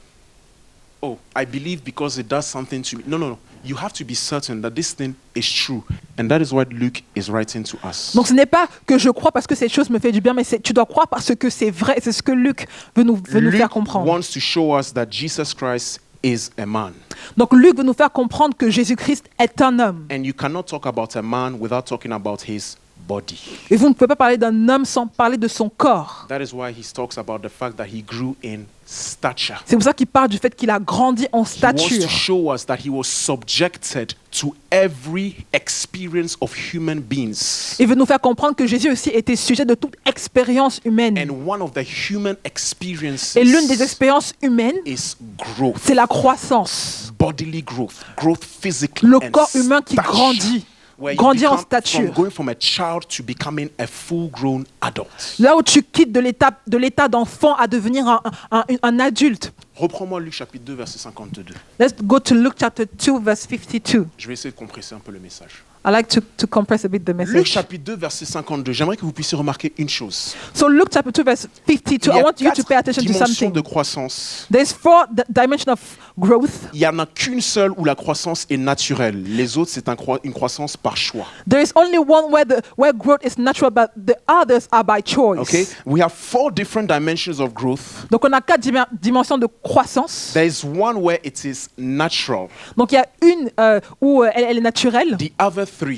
oh, I believe because it does something to me. No. You have to be certain that this thing is true. And that is what Luke is writing to us. Donc ce n'est pas que je crois parce que cette chose me fait du bien, mais tu dois croire parce que c'est vrai. C'est ce que Luc veut nous faire Luke comprendre. wants to show us that Jesus Christ is a man. Donc Luc veut nous faire comprendre que Jésus-Christ est un homme. And you cannot talk about a man without talking about his body. Et vous ne pouvez pas parler d'un homme sans parler de son corps. That is why he talks about the fact that he grew in stature. C'est pour ça qu'il parle du fait qu'il a grandi en He wants to stature. show us that he was subjected to every experience of human beings. Il veut nous faire comprendre que Jésus aussi était sujet de toute expérience humaine. And one of the human experiences Et l'une des expériences humaines, is growth, c'est la croissance. bodily growth, growth physically Le and corps humain qui stature. grandit. Where you grandir en become from stature. going from a child to becoming a full-grown adult. Là où tu quittes de l'état d'enfant à devenir un adulte. Reprends-moi Luc chapitre 2, verset 52. Let's go to Luke chapter 2, verse 52. Je vais essayer de compresser un peu le message. I like to compress a bit the Luc message. chapitre 2, verset 52. J'aimerais que vous puissiez remarquer une chose. So Luke chapter 2, verse 52. Il y I a want you to 4 pay attention to dimensions something. de croissance. There's 4 dimensions of growth. Il n'y en a qu'une seule où la croissance est naturelle. Les autres, c'est une croissance par choix. There is only one where growth is natural, but the others are by choice. Okay? We have 4 different dimensions of growth. Donc on a 4 dimensions de croissance. There is one where it is natural. Donc il y a une où elle est naturelle, The other 3,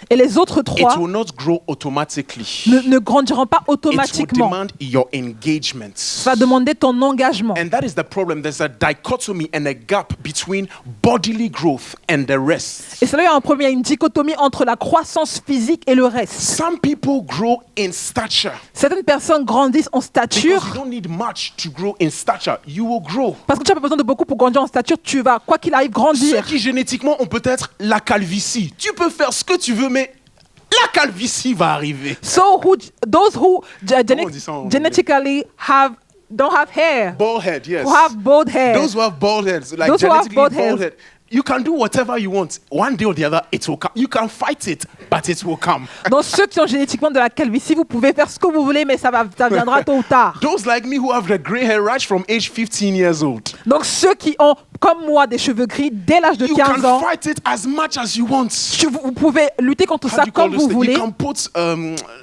et les autres it 3 will not grow automatically. ne grandiront pas It will automatiquement. demand your engagement. Ça va demander ton engagement. And that is the problem. There's a dichotomy and a gap between bodily growth and the rest. Et c'est là il y a un problème, il y a une dichotomie entre la croissance physique et le reste. Some people grow in stature Certaines personnes grandissent en because stature you don't need much to grow in stature. You will grow. parce que tu n'as pas besoin de beaucoup pour grandir en stature. Tu vas, quoi qu'il arrive, Ceux grandir. qui génétiquement ont peut-être la calvitie. Tu peux faire ce que tu veux, mais la calvitie va arriver. So those who Comment on dit ça en anglais? genetically don't have hair, Bald head, yes. who have bald hair. Those who have bald heads, like Those who have genetically bald bald heads. head. You can do whatever you want. One day or the other, it will come. You can fight it, but it will come. Donc ceux qui ont génétiquement de la calvitie, vous pouvez faire ce que vous voulez, mais ça viendra tôt ou tard. Those like me who have the gray hair right from age 15 years old. Donc ceux qui ont, comme moi, des cheveux gris dès l'âge de You 15 can ans, fight it as much as you want. vous pouvez lutter contre How do ça you call comme this vous thing? voulez. You can put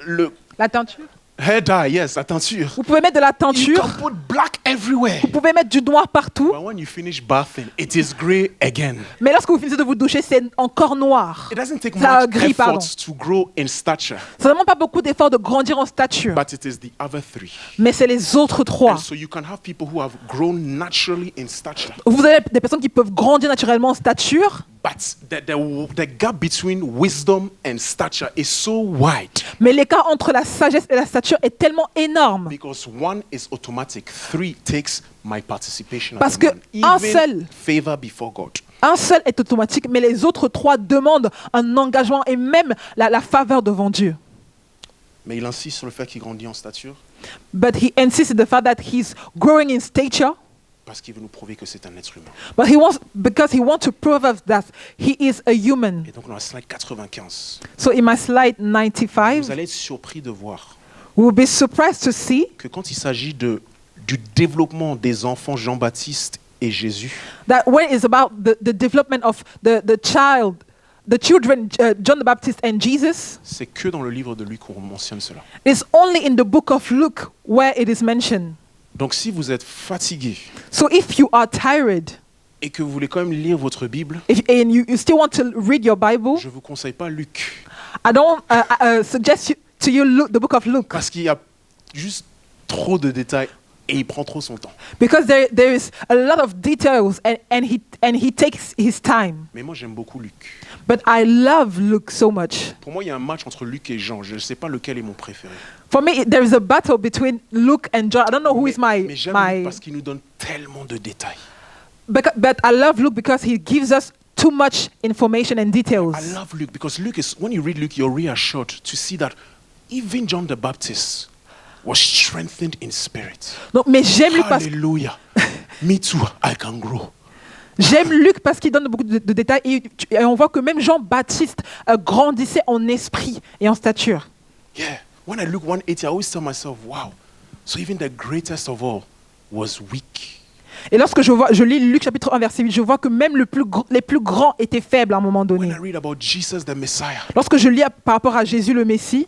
le La teinture. hair dye, yes, la teinture. Vous pouvez mettre de la You teinture. can put black everywhere. Vous pouvez mettre du noir partout. But when you finish bathing, it is gray again. Mais lorsque vous finissez de vous doucher, c'est encore noir. It doesn't take Ça much gris, pardon. effort to grow in stature, C'est vraiment pas beaucoup d'efforts de grandir en stature. but it is the other 3. Mais c'est les autres 3. And so you can have people who have grown naturally in stature, Vous avez des personnes qui peuvent grandir naturellement en stature, but the gap between wisdom and stature is so wide mais l'écart entre la sagesse et la stature est tellement énorme. because 1 is automatic, 3 takes my participation Parce as que a man, un even seul- favor before God. Un seul est automatique, mais les autres 3 demandent un engagement et même la faveur devant Dieu. Mais il insiste sur le fait qu'il grandit en stature But he insists on the fact that he's growing in stature, parce qu'il veut nous prouver que c'est un être humain. but because he wants to prove us that he is a human. Et donc dans la slide 95, So in my slide vous 95, allez être surpris de voir we'll be surprised to see que quand il s'agit du développement des enfants Jean-Baptiste et Jésus, that when it's about the development of the children, John the Baptist and Jesus, c'est que dans le livre de Luc qu'on mentionne cela. it's only in the book of Luke where it is mentioned. Donc si vous êtes fatigué So if you are tired et que vous voulez quand même lire votre Bible, and you still want to read your Bible, je ne vous conseille pas Luc I don't suggest to you the book of Luke, parce qu'il y a juste trop de détails et il prend trop son temps. because there is a lot of details and he takes his time. Mais moi j'aime beaucoup Luc. But I love Luke so much. Pour moi il y a un match entre Luc et Jean. Je ne sais pas lequel est mon préféré. For me, there is a battle between Luke and John. I don't know who is mais j'aime Luc my. parce qu'il nous donne tellement de détails. But I love Luke because he gives us too much information and details. I love Luke because Luke is, when you read Luke, you're reassured to see that even John the Baptist was strengthened in spirit. Donc, mais j'aime Luc parce Hallelujah. Me too, I can grow. J'aime Luc parce qu'il donne beaucoup de détails et on voit que même Jean-Baptiste grandissait en esprit et en stature. Yeah. When I look 180, I always tell myself, wow. So even the greatest of all was weak. Et lorsque je lis Luc chapitre 1 verset 8, je vois que même les plus grands étaient faibles à un moment When donné. I read about Jesus the Messiah, Lorsque je lis par rapport à Jésus le Messie,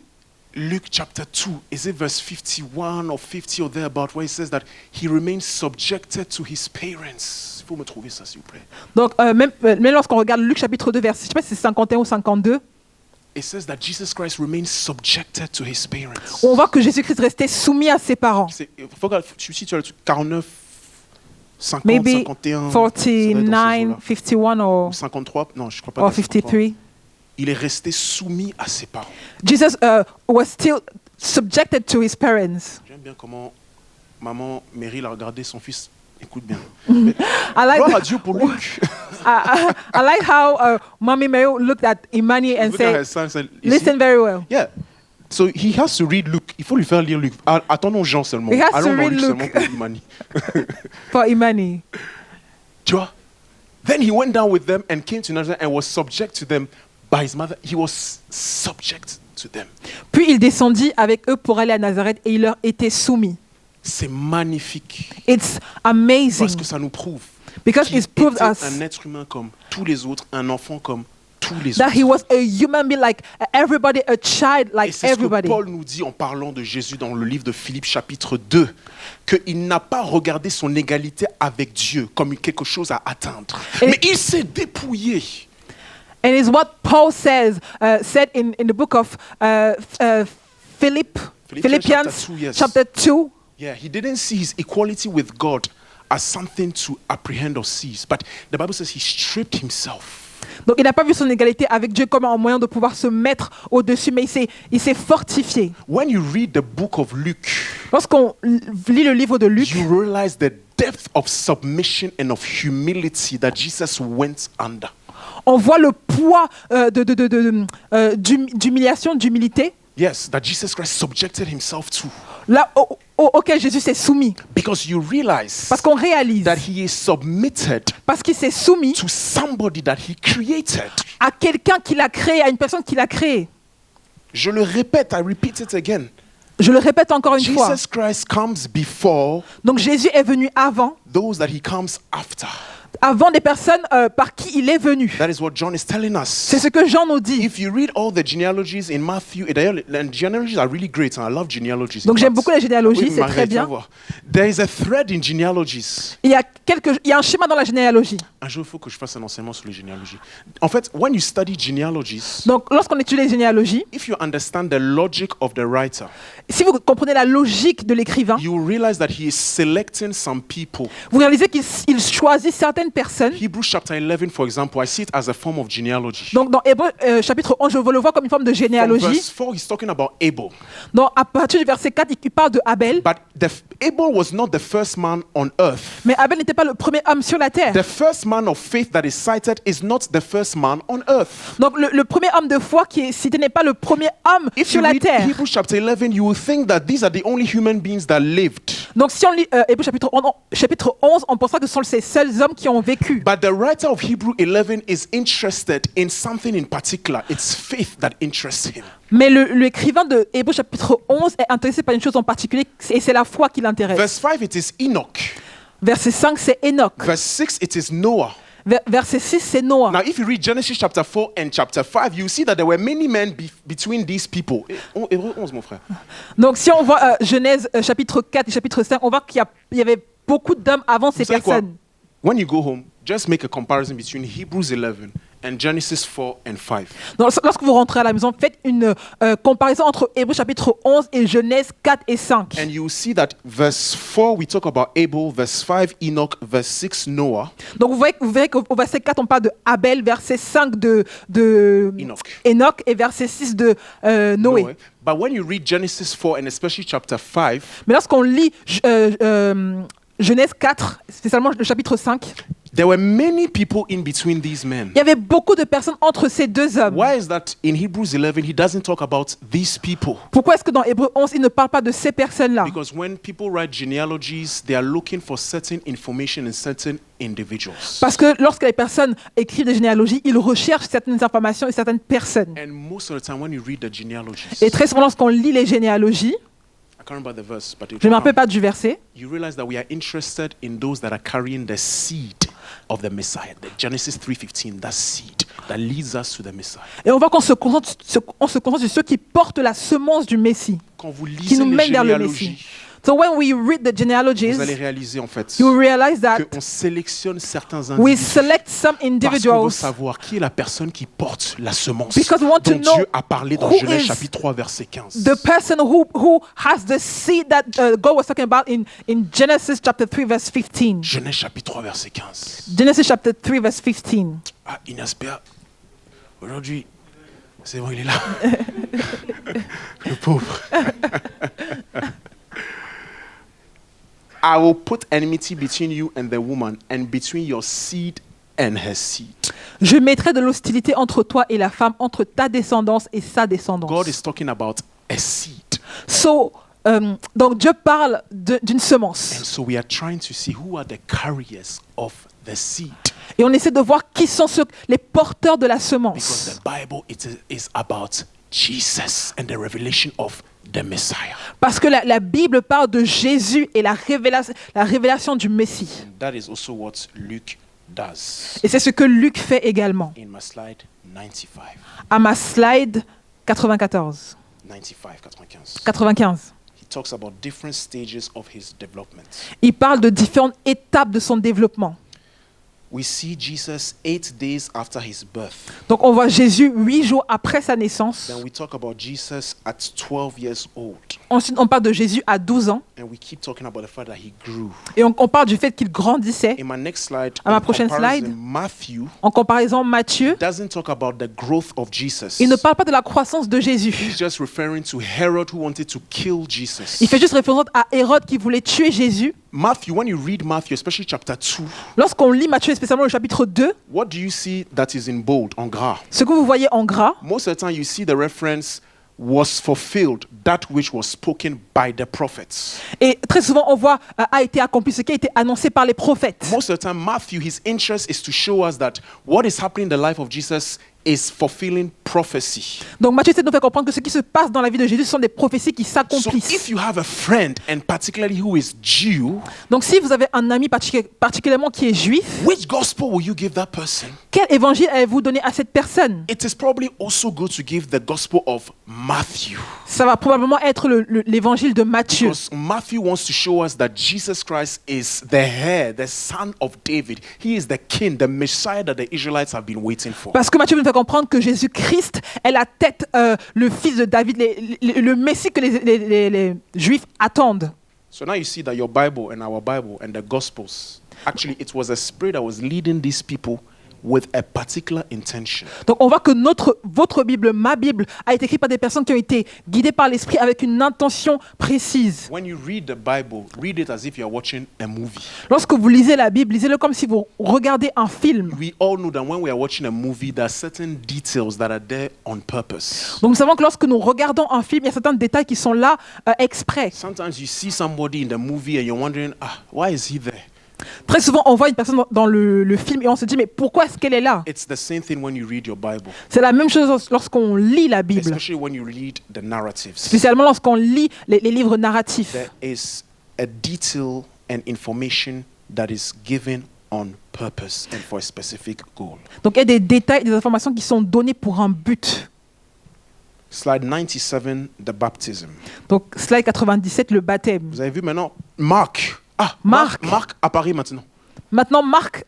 Luke chapter 2, is it verse 51 or 50 or thereabout, where it says that he remains subjected to his parents. Il faut me trouver ça, s'il vous plaît. donc même lorsqu'on regarde Luc chapitre 2 verset, je sais pas si c'est 51 ou 52, It says that Jesus Christ remains subjected to his parents. on voit que Jésus-Christ restait soumis à ses parents. Si tu as le truc 49, 50, Maybe 51, 49, 51 or 53, non, je crois pas. or que c'est 53. 53. Il est resté soumis à ses parents. Jesus was still subjected to his parents. J'aime bien comment maman Meryl a regardé son fils. Écoute bien. I like Gloire à Dieu pour Luc. I like how Mommy Mary looked at Imani and Look at her said, son and said, "You see?" listen very well. Yeah. So he has to read Luke. Il faut lui faire lire Luke. Attendons Jean seulement. He has to Allons dans read Luc Luke. seulement pour Imani. For Imani. Tu vois? Then he went down with them and came to Nazareth and was subject to them by his mother. He was subject to them. Puis il descendit avec eux pour aller à Nazareth et il leur était soumis. C'est magnifique. It's amazing Parce que ça nous prouve because qu'il it proves était us un être humain comme tous les autres, un enfant comme tous les that he autres. was a human being like everybody, a child Et like c'est ce que everybody. Paul nous dit en parlant de Jésus dans le livre de Philipes chapitre 2, qu'il n'a pas regardé son égalité avec Dieu comme quelque chose à atteindre, Et- mais il s'est dépouillé. And it's what Paul said in the book of Philippians chapter 2, yes. chapter 2. Yeah, he didn't see his equality with God as something to apprehend or seize, but the Bible says he stripped himself. Donc il n'a pas vu son égalité avec Dieu comme un moyen de pouvoir se mettre au-dessus, mais il s'est fortifié. When you read the book of Luke, Lorsqu'on lit le livre de Luc, you realize the depth of submission and of humility that Jesus went under. on voit le poids d'humiliation, d'humilité, Yes, that Jesus Christ subjected himself to. là auquel Jésus s'est soumis. Because you realize Parce qu'on réalise, that he is submitted parce qu'il s'est soumis to somebody that he created. à quelqu'un qui l'a créé, à une personne qui l'a créé. Je le répète, I repeat it again. Je le répète encore une fois. Jesus Christ comes before Donc Jésus est venu avant those that he comes after. des personnes par qui il est venu. That is what John is telling C'est us. ce que Jean nous dit. If you read all the genealogies in Matthew, and genealogies are really great, and I love genealogies. Donc in j'aime fact. beaucoup les généalogies, Oui, c'est Margaret, très tu vas bien. voir. There is a thread in genealogies. Il y a un schéma dans la généalogie. Un jour, il faut que je fasse un enseignement sur les généalogies. En fait, when you study genealogies, Donc lorsqu'on étudie les généalogies, if you understand the logic of the writer, si vous comprenez la logique de l'écrivain, you will realize that he is selecting some people. vous réalisez qu'il choisit certaines personnes. Hebrews chapter 11, for example, I see it as a form of genealogy. Donc dans Hébreux chapitre 11, je le vois comme une forme de From généalogie. verse 4, he's talking about Abel. Donc à partir du verset 4, il parle de Abel. But Abel was not the first man on earth. Mais Abel n'était pas le premier homme sur la terre. The first man of faith that is cited is not the first man on earth. Donc le premier homme de foi qui est cité n'est pas le premier homme If sur you la read terre. Hebrews chapter 11, you will think that these are the only human beings that lived. Donc si on lit Hébreux chapitre 11, on pensera que ce sont ces seuls hommes qui ont vécu. But the writer of Hebrews 11 is interested in something in particular. It's faith that interests him. Mais l'écrivain de Hébreux chapitre 11 est intéressé par une chose en particulier et c'est la foi qui l'intéresse. Verse 5, it is Enoch. Verset 5, c'est Enoch. Verse 6, it is Noah. Verset 6, c'est Noah. Now, if you read Genesis chapter 4 and chapter 5, you see that there were many men between these people. Hébreux 11, mon frère. Donc si on voit Genèse chapitre 4 et chapitre 5, on voit qu'il y avait beaucoup d'hommes avant ces Vous savez quoi? personnes. When you go home, just make a comparison between Hebrews 11 and Genesis 4 and 5. Donc, lorsque vous rentrez à la maison, faites une comparaison entre Hébreux chapitre 11 et Genèse 4 et 5. And you will see that verse 4, we talk about Abel, verse 5, Enoch, verse 6, Noah, Donc vous verrez qu'au verset 4, on parle de Abel, verset 5 de Enoch et verset 6 de Noé. Noah. But when you read Genesis 4 and especially chapter 5, Mais lorsqu'on lit Genèse 4, spécialement le chapitre 5, there were many people in between these men. il y avait beaucoup de personnes entre ces deux hommes. Why is that in Hebrews 11 he doesn't talk about these people? Pourquoi est-ce que dans Hébreux 11, il ne parle pas de ces personnes-là? Because when people write genealogies, they are looking for certain information in certain individuals. Parce que lorsque les personnes écrivent des généalogies, ils recherchent certaines informations et certaines personnes. And most of the time when you read the genealogies, Et très souvent, lorsqu'on lit les généalogies, I can't remember the verse, but je ne me rappelle pas du verset, you realize that we are interested in those that are carrying the seed of the Messiah. The Genesis 3:15, that seed that leads us to the Messiah. et on voit qu'on se concentre sur ceux qui portent la semence du Messie, Quand vous qui lisez nous les mènent vers le généalogies, Messie. So when we read the genealogies, vous allez réaliser en fait you will realize that qu'on sélectionne certains we individus select some parce qu'on veut individuals savoir qui est la personne qui porte la semence Because we want to dont know Dieu a parlé dans who Genèse is chapitre 3 verset 15. the person who has the seed that God was talking about in Genesis chapter 3 verse 15. Genèse chapitre 3 verset 15. Genesis chapter 3 verse 15. Ah, Inaspea, aujourd'hui, c'est bon, il est là. Le pauvre. I will put enmity between you and the woman, and between your seed and her seed. Je mettrai de l'hostilité entre toi et la femme, entre ta descendance et sa descendance. God is talking about a seed. Donc Dieu parle d'une And semence. so we are trying to see who are the carriers of the seed. Et on essaie de voir qui sont les porteurs de la Because semence. the Bible is about Jesus and the revelation of the Messiah. Parce que la Bible parle de Jésus et la révélation du Messie. And that is also what Luke does. Et c'est ce que Luc fait également. In my slide 95. À ma slide 94, 95. He talks about different stages of his development. Il parle de différentes étapes de son développement. We see Jesus 8 days after his birth. Donc on voit Jésus 8 jours après sa naissance. Then we talk about Jesus at 12 years old. Ensuite, on parle de Jésus à 12 ans. And we keep talking about the fact that he grew. Et on parle du fait qu'il grandissait. In my next slide, À ma in prochaine comparison, slide. Matthew En comparaison, Matthieu, doesn't talk about the growth of Jesus. il ne parle pas de la croissance de Jésus. He's just referring to Herod who wanted to kill Jesus. Il fait juste référence à Hérode qui voulait tuer Jésus. Matthew, when you read Matthew, especially chapter 2, Lorsqu'on lit Matthieu, spécialement le chapitre 2, what do you see that is in bold, en gras? ce que vous voyez en gras, Most of the time you see the reference was fulfilled, that which was spoken by the prophets. et très souvent on voit a été accompli, ce qui a été annoncé par les prophètes. Most of the time, Matthew, his interest is to show us that what is happening in the life of Jesus is fulfilling prophecy. Donc Matthieu essaie de nous faire comprendre que ce qui se passe dans la vie de Jésus sont des prophéties qui So if s'accomplissent. you have a friend, and particularly who is Jew, Donc si vous avez un ami particulièrement qui est juif, which gospel will you give that person? quel évangile allez-vous donner à cette personne? It is probably also good to give the gospel of Matthew. Ça va probablement être l'évangile de Matthieu. Because Matthew wants to show us that Jesus Christ is the heir, the son of David. He is the king, the Messiah that the Israelites have been waiting for. Parce que Matthieu veut nous faire comprendre que Jésus-Christ est la tête, le fils de David, le Messie que les Juifs attendent. So now you see that your Bible and our Bible and the Gospels, actually it was a spirit that was leading these people with a particular intention. Donc on voit que votre Bible, ma Bible, a été écrite par des personnes qui ont été guidées par l'Esprit avec une intention précise. When you read the Bible, read it as if you're watching a movie. Lorsque vous lisez la Bible, lisez-le comme si vous regardez un film. We all know that when we are watching a movie, there are certain details that are there on purpose. Donc nous savons que lorsque nous regardons un film, il y a certains détails qui sont là exprès. Sometimes you see somebody in the movie and you're wondering, why is he there? Très souvent, on voit une personne dans le film et on se dit, mais pourquoi est-ce qu'elle est là? It's the same thing when you read your Bible, C'est la même chose lorsqu'on lit la Bible, especially when you read the narratives. spécialement lorsqu'on lit les livres narratifs. There is a detail and information that is given on purpose and for a specific goal. Donc il y a des détails, des informations qui sont données pour un but. Slide 97, the baptism. Donc slide 97, le baptême. Vous avez vu maintenant Marc. Marc. Marc apparaît maintenant. Maintenant, Marc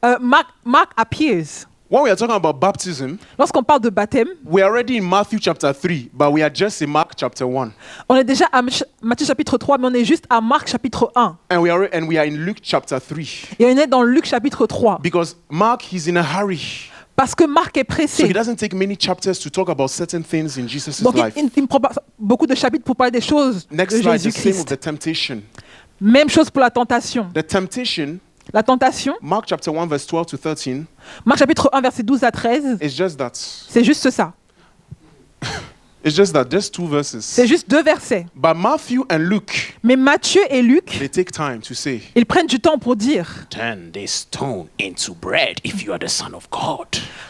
appears. When we are talking about baptism, Lorsqu'on parle de baptême, we are already in Matthew chapter 3, but we are just in Mark chapter 1. on est déjà à Matthieu chapitre 3, mais on est juste à Marc chapitre 1. And we are in Luke chapter 3. Et on est dans Luc chapitre 3. Because Mark, he's in a hurry. Parce que Marc est So he pressé. doesn't take many chapters to talk about certain things in Jesus' Donc life. il ne prend pas beaucoup de chapitres pour parler des choses Next de slide, the same with Jésus-Christ. the temptation. Même chose pour la tentation. The temptation, La tentation, Mark chapter 1, verse 12 to 13, Marc chapitre 1, verset 12 à 13, is just that. c'est juste ça. It's just that, just two verses. C'est juste 2 versets. But Matthew and Luke, Mais Matthieu et Luc, they take time to say, ils prennent du temps pour dire. turn this stone into bread if you are the Son of God.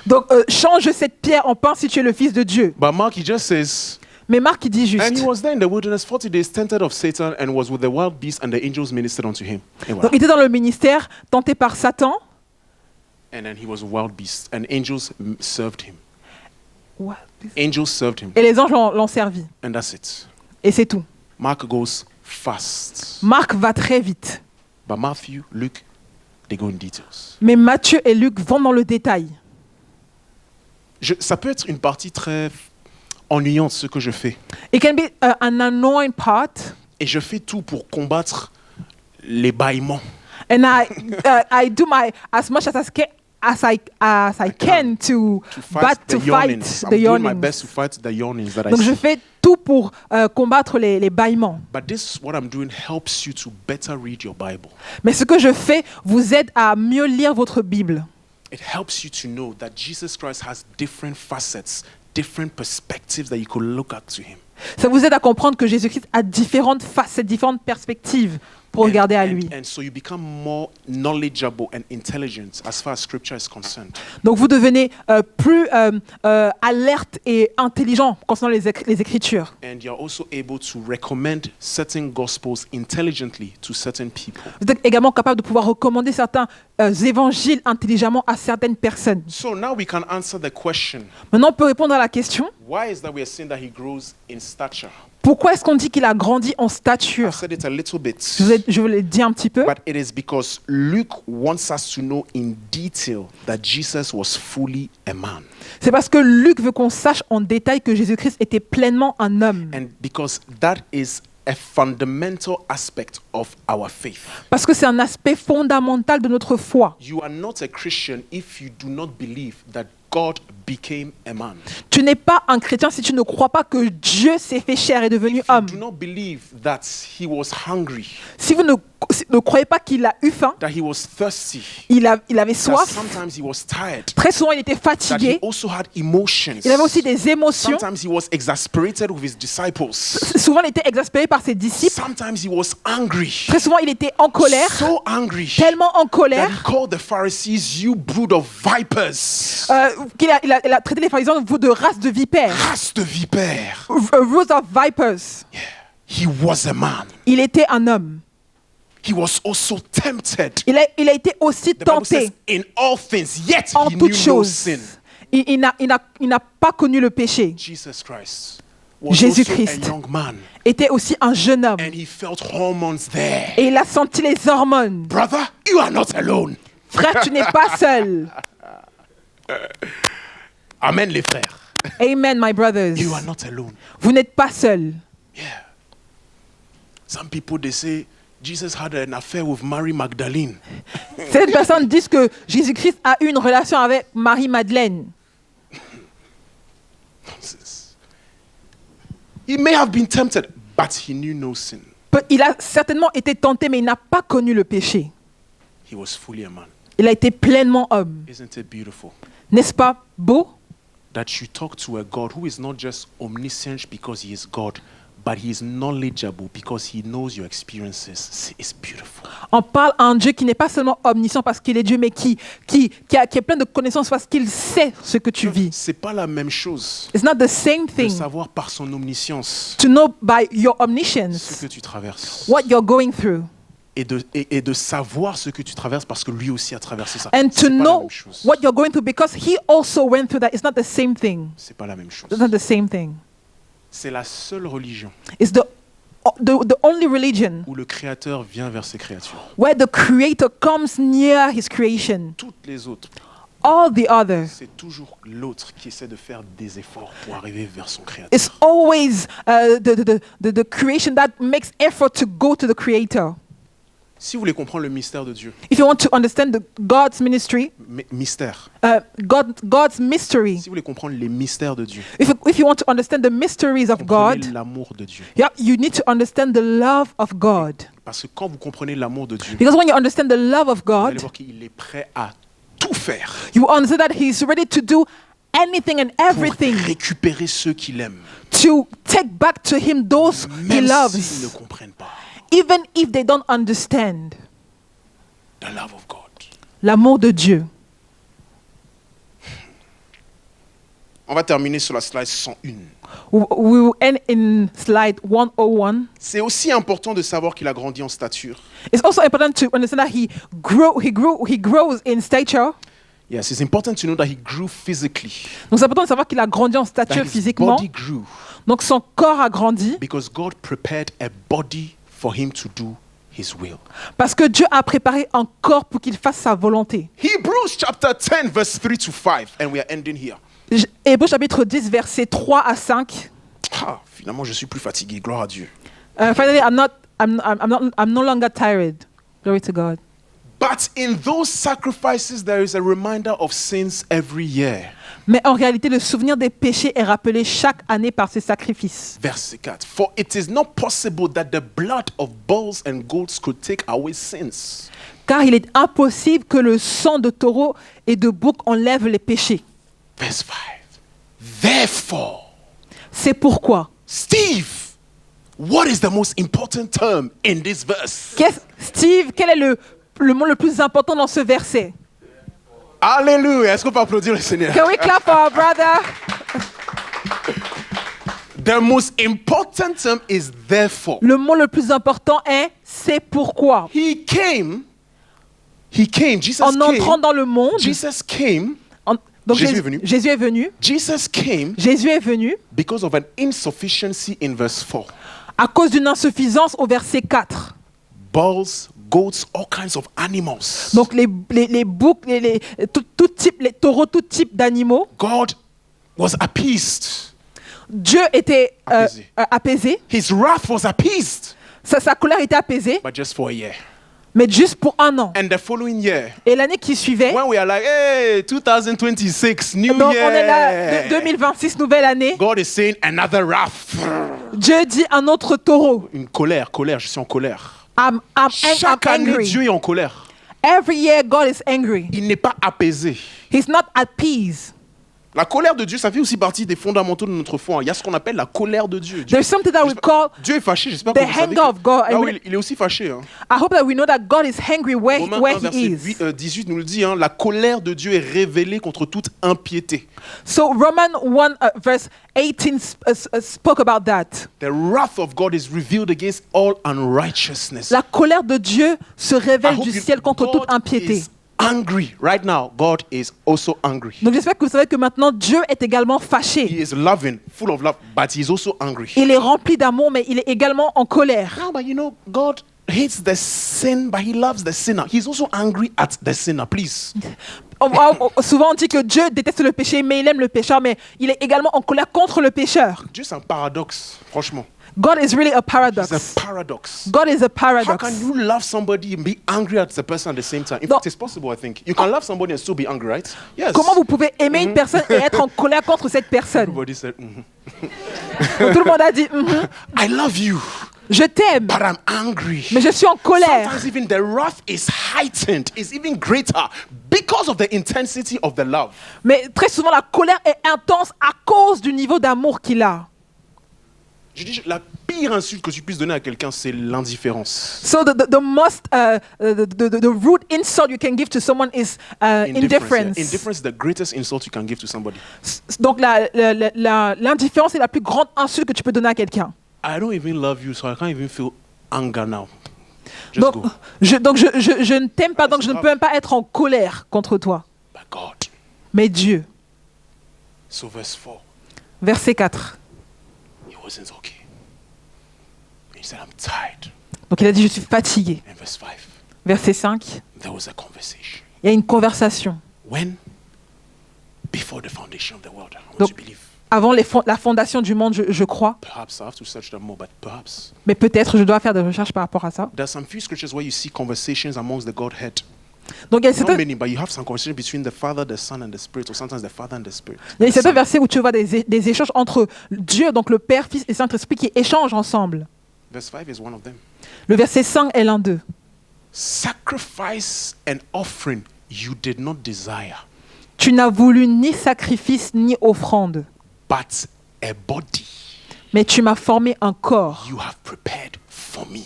Donc, change cette pierre en pain si tu es le Fils de Dieu. But Mark, he just says, Mais Marc, il dit and juste. he was there in the wilderness 40 days, tempted of Satan, and was with the wild beasts, and the angels ministered unto him. Et voilà. Donc, il était dans le ministère, tenté par Satan. And then he was a wild beast, and angels served him. What? Angels served him, Et les anges l'ont servi. and that's it. Et c'est tout. Mark goes fast, Marc va très vite. but Matthew, Luke, they go in details. Mais Matthieu et Luc vont dans le détail. Ça peut être une partie très ennuyante, ce que je fais. It can be an annoying part. Et je fais tout pour combattre les bâillements. And I do as much as I can to fight I'm the doing my best to yawnings. fight the yawnings that I Donc je see. fais tout pour combattre les bâillements. But this, what I'm doing, helps you to better read your Bible. Mais ce que je fais vous aide à mieux lire votre Bible. it helps you to know that Jesus Christ has different facets, different perspectives that you could look at to him. Ça vous aide à comprendre que Jésus-Christ a différentes facettes, différentes perspectives pour regarder à lui. And so you become more knowledgeable and intelligent as far as scripture is concerned. Donc vous devenez plus alerte et intelligent concernant les Écritures. And you're also able to recommend certain gospels intelligently to certain people. Vous êtes également capable de pouvoir recommander certains évangiles intelligemment à certaines personnes. So now we can answer the question, Maintenant, on peut répondre à la question, why is that we are saying that he grows in stature? pourquoi est-ce qu'on dit qu'il a grandi en stature? I've said it a little bit. Je vous l'ai dit un petit peu. But it is because Luke wants us to know in detail that Jesus was fully a man. C'est parce que Luc veut qu'on sache en détail que Jésus-Christ était pleinement un homme. And because that is a fundamental aspect of our faith. Parce que c'est un aspect fondamental de notre foi. You are not a Christian if you do not believe that God became a man. Tu n'es pas un chrétien si tu ne crois pas que Dieu s'est fait chair et est devenu If you homme. do not believe that he was hungry, Si vous ne croyez pas qu'il a eu faim, that he was thirsty, il avait that soif, sometimes he was tired, très souvent il était that he fatigué, also had emotions. il avait aussi des émotions. Sometimes he was exasperated with his disciples. Souvent il était exaspéré par ses disciples. Sometimes he was angry. Très souvent il était en colère, So angry tellement en that colère he called the Pharisees, you brood of vipers. qu'il a traité les pharisiens de race de vipères. Race de vipères. Rose of vipers. He was a man. Il était un homme. He was also tempted. Il a été aussi The Bible says, tenté in all things, yet en he knew toutes no choses. sin. Il n'a pas connu le péché. Jesus Christ was Jésus-Christ also a young man, était aussi un jeune homme. and he felt hormones there. Et il a senti les hormones. Brother, you are not alone. Frère, tu n'es pas seul. Amen, les frères. Amen, my brothers. You are not alone. Vous n'êtes pas seul. Yeah. Some people, they say, Jesus had an affair with Mary Magdalene. Certaines personnes disent que Jésus-Christ a eu une relation avec Marie-Madeleine. Nonsense. He may have been tempted, but he knew no sin. Il a certainement été tenté, mais il n'a pas connu le péché. He was fully a man. Il a été pleinement homme. Isn't it beautiful N'est-ce pas beau? that you talk to a God who is not just omniscient because he is God, but he is knowledgeable because he knows your experiences? It's beautiful. On parle à un Dieu qui n'est pas seulement omniscient parce qu'il est Dieu, mais qui est plein de connaissances parce qu'il sait ce que tu vis. C'est pas la même chose It's not the same de thing savoir par son omniscience to know by your ce omniscience que tu traverses what you're going through et de savoir ce que tu traverses parce que lui aussi a traversé ça. and C'est to pas la know même chose. what you're going through because he also went through that. It's not the same thing. C'est pas la même chose. It's not the same thing. C'est la seule religion It's the only religion où le Créateur vient vers ses créatures. where the Creator comes near His creation. Toutes les autres, All the others, c'est toujours l'autre qui essaie de faire des efforts pour arriver vers son Créateur. it's always the creation that makes effort to go to the Creator. Si vous voulez comprendre le mystère de Dieu, If you want to understand God's ministry, mystère, God's mystery, si vous voulez comprendre les mystères de Dieu, if you want to understand the mysteries of comprenez God, l'amour de Dieu. yeah, you need to understand the love of God. Parce que quand vous comprenez l'amour de Dieu, Because when you understand the love of vous allez God, voir qu'il est prêt à tout faire you understand that He's ready to do anything and pour everything récupérer ceux qu'il aime, to take back to Him those He même s'ils ne loves, comprennent pas. even if they don't understand. The love of God. L'amour de Dieu. On va terminer sur la slide 101. We will end in slide 101. C'est aussi important de savoir qu'il a grandi en stature. It's also important to understand that he grows in stature. Yes, it's important to know that he grew physically. Donc c'est important de savoir qu'il a grandi en stature That his physiquement. body grew Donc son corps a grandi because God prepared a body for him to do his will. parce que Dieu a préparé un corps pour qu'il fasse sa volonté. Hebrews chapter 10 verse 3 to 5 and we are ending here. Hébreux chapitre 10 versets 3 à 5. Ah, finalement je suis plus fatigué, gloire à Dieu. Finally, I'm no longer tired. Glory to God. But in those sacrifices, there is a reminder of sins every year. Mais en réalité, le souvenir des péchés est rappelé chaque année par ces sacrifices. Verset 4. For it is not possible that the blood of bulls and goats could take away sins. Car il est impossible que le sang de taureau et de bouc enlève les péchés. Verse 5. Therefore, C'est pourquoi. Steve, what is the most important term in this verse? Steve, quel est le mot le plus important dans ce verset? Alléluia. Est-ce qu'on peut applaudir le Seigneur? Can we clap for our brother? The most important term is therefore. Le mot le plus important est c'est pourquoi. He came, Jesus En entrant came, dans le monde, Jesus came, donc Jésus est venu. Jésus est venu. Jesus came Jésus est venu because of an insufficiency in verse 4. à cause d'une insuffisance au verset 4. Bulls, goats, all kinds of animals. Donc les boucs, tout type, les taureaux, tout type d'animaux. God was appeased. Dieu était Apaisé. apaisé. His wrath was appeased, Sa colère était apaisée, but just for a year. mais juste pour un an. And the following year, Et l'année qui suivait, when we are like, hey, 2026, new donc year. on est là, 2026, nouvelle année, God is saying another wrath. Dieu dit un autre taureau. Une colère, je suis en colère. I'm Chaque année, angry. Dieu est en colère. Every year God is angry. Il n'est pas apaisé. He's not at peace. La colère de Dieu, ça fait aussi partie des fondamentaux de notre foi. Il y a ce qu'on appelle la colère de Dieu. There's something that we call, Dieu est fâché, j'espère the que vous savez. anger of God. Ah oui, il est aussi fâché. Hein. I hope that we know that God is angry where Romains 1, he verset is. 18 nous le dit, hein, la colère de Dieu est révélée contre toute impiété. So Romans 1 verse 18 spoke about that. The wrath of God is revealed against all unrighteousness. La colère de Dieu se I révèle hope du you- ciel contre God toute impiété. is angry. Right now, God is also angry. Donc j'espère que vous savez que maintenant Dieu est également He fâché. is loving, full of love, but he is also angry. Il est rempli d'amour, mais il est également en colère. No, but you know, God hates the sin, but he loves the sinner. He's also angry at the sinner, please. Souvent on dit que Dieu déteste le péché, mais il aime le pécheur, mais il est également en colère contre le pécheur. Dieu, c'est un paradoxe, franchement. God is really a It's paradox. a paradox. God is a How paradox. can you love somebody and be angry at the person at the same time? In Non. fact, it's possible, I think. You can love somebody and still be angry, right? Yes. Comment vous pouvez aimer une personne et être en colère contre cette personne? Everybody said, mhm. Donc, tout le monde a dit, Mhm, I love you, je t'aime, but I'm angry. mais je suis en colère. Sometimes even the wrath is heightened, is even greater because of the intensity of the love. Mais très souvent, la colère est intense à cause du niveau d'amour qu'il a. Je dis, la pire insulte que tu puisses donner à quelqu'un, c'est l'indifférence. So the most the rude insult you can give to someone is indifference. Yeah. Indifference is the greatest insult you can give to somebody. Donc l'indifférence est la plus grande insulte que tu peux donner à quelqu'un. I don't even love you, so I can't even feel anger now. Just Donc, go. je ne t'aime pas, donc je ne grave. peux même pas être en colère contre toi. But God. Mais Dieu, So verse 4, verset 4. he wasn't okay. He said, I'm tired. Donc il a dit, je suis fatigué. In verse 5, Verset 5, there was a conversation. il y a une conversation. When? Before the foundation of the world. I want Donc- to believe. Avant la fondation du monde, je crois. Perhaps I have to search that more, but perhaps. Mais peut-être je dois faire des recherches par rapport à ça. There's some few scriptures where you see conversations amongst the Godhead. Donc il y a Not certains, many, but you have some conversation between the Father, the Son, and the Spirit, or sometimes the Father and the Spirit. il y a The certains Son. versets où tu vois des échanges entre Dieu, donc le Père, Fils et Saint-Esprit qui échangent ensemble. Verse 5 is one of them. Le verset 5 est l'un d'eux. Sacrifice and offering you did not desire, Tu n'as voulu ni sacrifice ni offrande, but a body mais tu m'as formé un corps. you have prepared for me.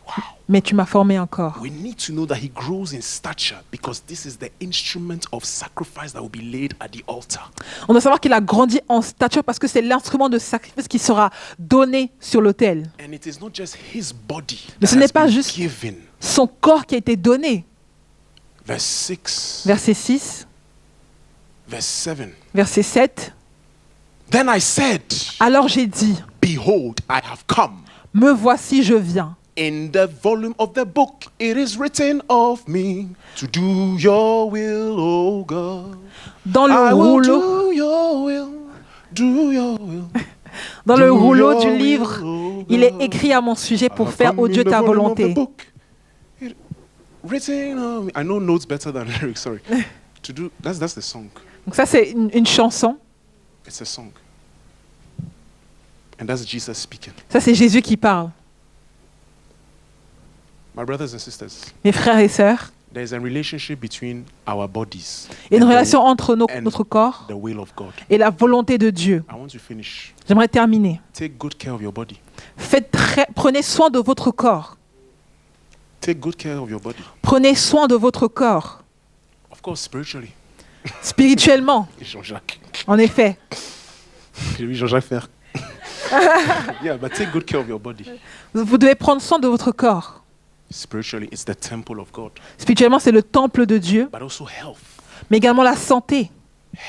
Wow. Mais tu m'as formé un corps. We need to know that he grows in stature because this is the instrument of sacrifice that will be laid at the altar. On doit savoir qu'il a grandi en stature parce que c'est l'instrument de sacrifice qui sera donné sur l'autel. And it is not just his body Mais that ce n'est has pas been juste- given. Son corps qui a été donné. Verse 6, Verset 6, verse 7. verset 7. Then I said, Alors j'ai dit, behold, I have come. me voici, je viens. In the volume of the book, it is written of me to do your will, O God. Dans le I will rouleau, do your will, do your will. dans le Do rouleau your du will, livre, O il est God. écrit à mon sujet I pour have faire, come ô in Dieu, the ta volume of the volonté. book. It- written. I know notes better than lyrics. Sorry. To do that's the song. Donc ça, c'est une chanson. It's a song. And that's Jesus speaking. Ça, c'est Jésus qui parle. My brothers and sisters, Mes frères et sœurs, there is a relationship between our bodies il y a une and relation entre and notre corps the will of God. et la volonté de Dieu. I want to finish. J'aimerais terminer. Take good care of your body. Prenez soin de votre corps. Take good care of your body. Prenez soin de votre corps. Of course, spiritually. Spirituellement, Jean-Jacques. en effet. J'ai vu Jean-Jacques faire. Yeah, but take good care of your body. Vous devez prendre soin de votre corps. Spiritually, it's the temple of God. Spirituellement, c'est le temple de Dieu, But also health. mais également la santé.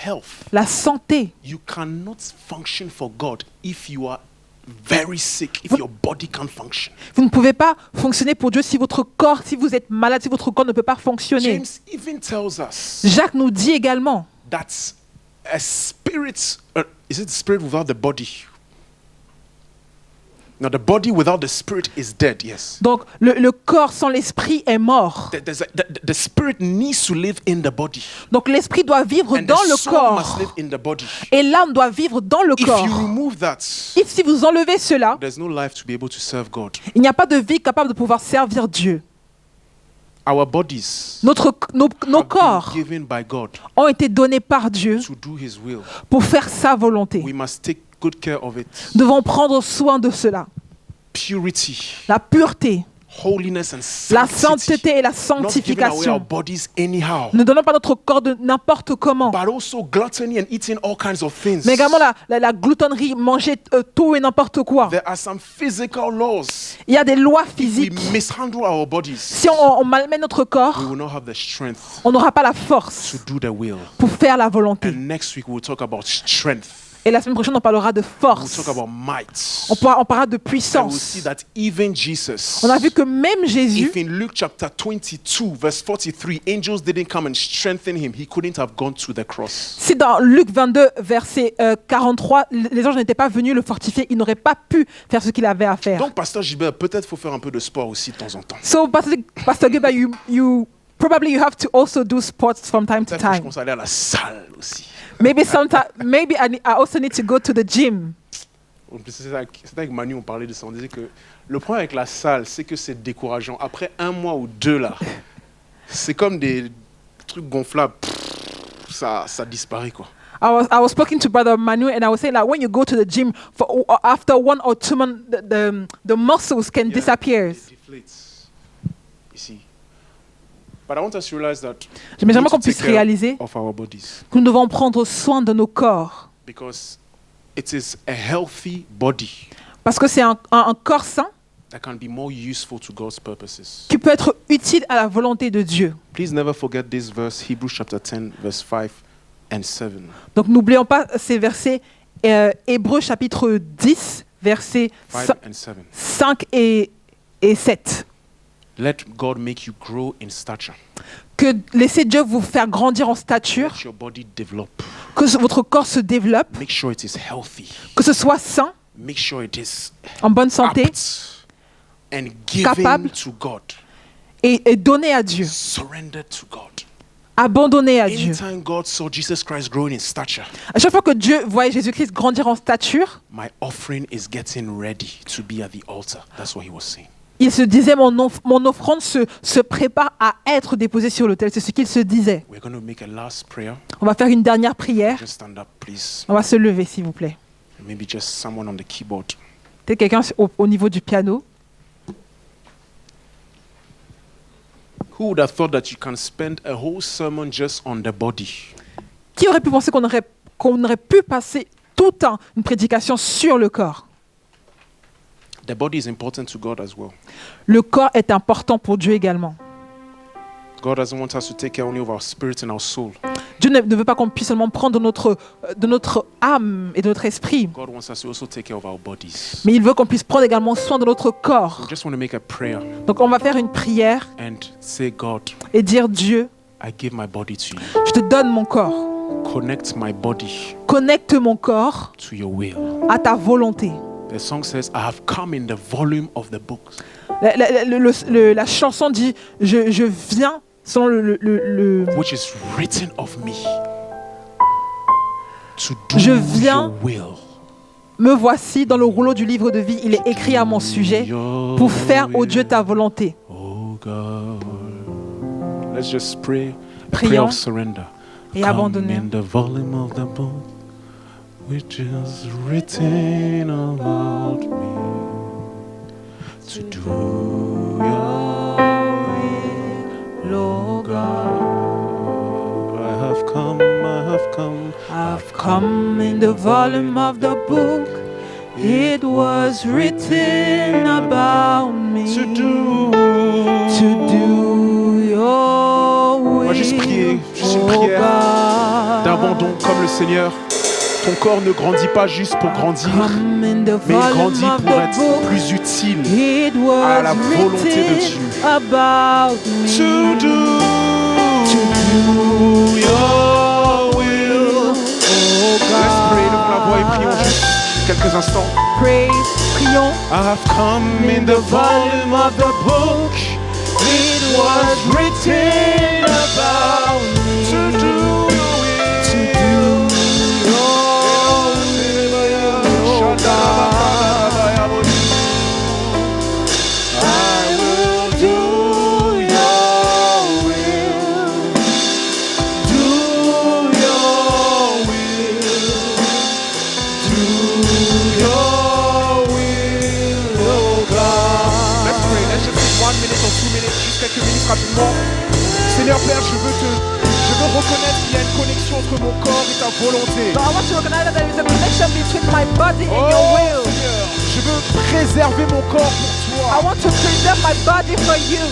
Health. La santé. You cannot function for God if you are very sick, if your body can't function. Vous ne pouvez pas fonctionner pour Dieu si votre corps, si vous êtes malade, si votre corps ne peut pas fonctionner. James even tells us Jacques nous dit également, that a spirit, is it the spirit without the body? Now, the body without the spirit is dead, yes. donc le corps sans l'esprit est mort. The spirit needs to live in the body. Donc l'esprit doit vivre And dans the le soul must corps. live in the body. Et l'âme doit vivre dans le If corps. you remove that, Et si vous enlevez cela, there's no life to be able to serve God. il n'y a pas de vie capable de pouvoir servir Dieu. Our bodies Nos have corps been given by God ont été donnés par Dieu to do His will. pour faire sa volonté. We must take good care of it. Nous devons prendre soin de cela. Purity, La pureté, holiness, and la sanctity. sainteté et la Not giving away our sanctification. bodies anyhow. Ne donnons pas notre corps de n'importe comment. But also gluttony and eating all kinds of things. Mais également la gloutonnerie, manger tout et n'importe quoi. There are some physical laws. Il y a des lois If we physiques. mishandle our bodies, Si on malmène notre we corps, will not have the strength on n'aura pas la force to do the will. pour faire la volonté. And next week we'll talk about strength. Et la semaine prochaine, on parlera de We'll force. talk about might. On parlera de And we'll puissance. see that even Jesus, On a vu que même Jésus, if in Luke chapter 22, verse 43, angels didn't come and strengthen him, he couldn't have gone to the cross. si dans Luc 22, verset 43, les anges n'étaient pas venus le fortifier, il n'aurait pas pu faire ce qu'il avait à faire. Donc, Pasteur Gilbert, peut-être faut faire un peu de sport aussi de temps en temps. So, Pastor Gilbert, you probably you have to also do sports from time to Peut-être que je time. commence à aller à la salle aussi. Maybe I also need to go to the gym. C'était avec Manu, on parlait de ça. On disait que le problème avec la salle, c'est que c'est décourageant. Après un mois ou deux, là, c'est comme des trucs gonflables. Ça disparaît, quoi. I was speaking to Brother Manu, and I was saying that when you go to the gym, after 1 or 2 months, the muscles can disappear. It deflates. You see. But I want us to realize that Mais we j'aimerais need to qu'on puisse take care réaliser of our bodies, que nous devons prendre soin de nos corps. because it is a healthy body Parce que c'est un corps sain that can be more useful to God's purposes. qui peut être utile à la volonté de Dieu. Please never forget this verse, Hebrews chapter 10, verse 5 and 7. Donc n'oublions pas ces versets, Hébreux chapitre 10, versets 5 and 7. 5 et 7. Let God make you grow in stature. Que laissez Dieu vous faire grandir en stature, Let your body develop. que votre corps se développe, Make sure it is healthy. que ce soit sain, Make sure it is en bonne santé apt and given Capable. to God. et donné à Dieu, Surrendered to God. abandonné à Dieu. Anytime God saw Jesus Christ growing in stature, À chaque fois que Dieu voyait Jésus-Christ grandir en stature, my offering is getting ready to be at the altar. That's what he was saying. il se disait mon offrande se prépare à être déposée sur l'autel. C'est ce qu'il se disait. We're going to make a last prayer. On va faire une dernière prière. Just stand up, please. On va se lever, s'il vous plaît. Maybe just someone on the keyboard. Peut-être quelqu'un au niveau du piano. Who would have thought that you can spend a whole sermon just on the body? Qui aurait pu penser qu'on aurait pu passer tout une prédication sur le corps? The body is important to God as well. Le corps est important pour Dieu également. God doesn't want us to take care only of our spirit and our soul. Dieu ne veut pas qu'on puisse seulement prendre de notre âme et de notre esprit, God wants us to also take care of our bodies. mais il veut qu'on puisse prendre également soin de notre corps. We just want to make a prayer Donc on va faire une prière and say, God, et dire Dieu, I give my body to you. je te donne mon corps. Connect my body Connecte mon corps to your will. à ta volonté. The song says, I have come in the volume of the books. La chanson dit je viens selon le Which is written of me. To do Je viens. your will. Me voici dans le rouleau du livre de vie, il est écrit à mon sujet pour faire, ô Dieu, ta volonté. Oh God. Let's just pray. A prayer Prions of surrender. et Come abandonner. in the volume of the book, which is written about me, to do your will, oh God. I have come, I've come in the volume of the book. It was written about me to do. your will. On va juste prier, juste une oh prière God. d'abandon comme le Seigneur. Ton corps ne grandit pas juste pour grandir, Come in the mais il volume grandit of pour the être book. plus utile. It was à la volonté de written Dieu. about me To do your will. oh Let's pray, levons la voix et God. prions juste quelques instants. Pray, prions. I have come in the volume of the book. It was written about me. To do your will. To do your will, oh God. I will do your will. Do your will. Do your will, oh God. Let's pray. Let's just take 1 minute or 2 minutes, juste quelques minutes rapidement. Seigneur Père, je veux reconnaître qu'il y a une connexion entre mon corps et ta volonté. But I want to recognize that there is a connection between my body and your Oh will. Seigneur, je veux préserver mon corps pour I toi. want to preserve my body for you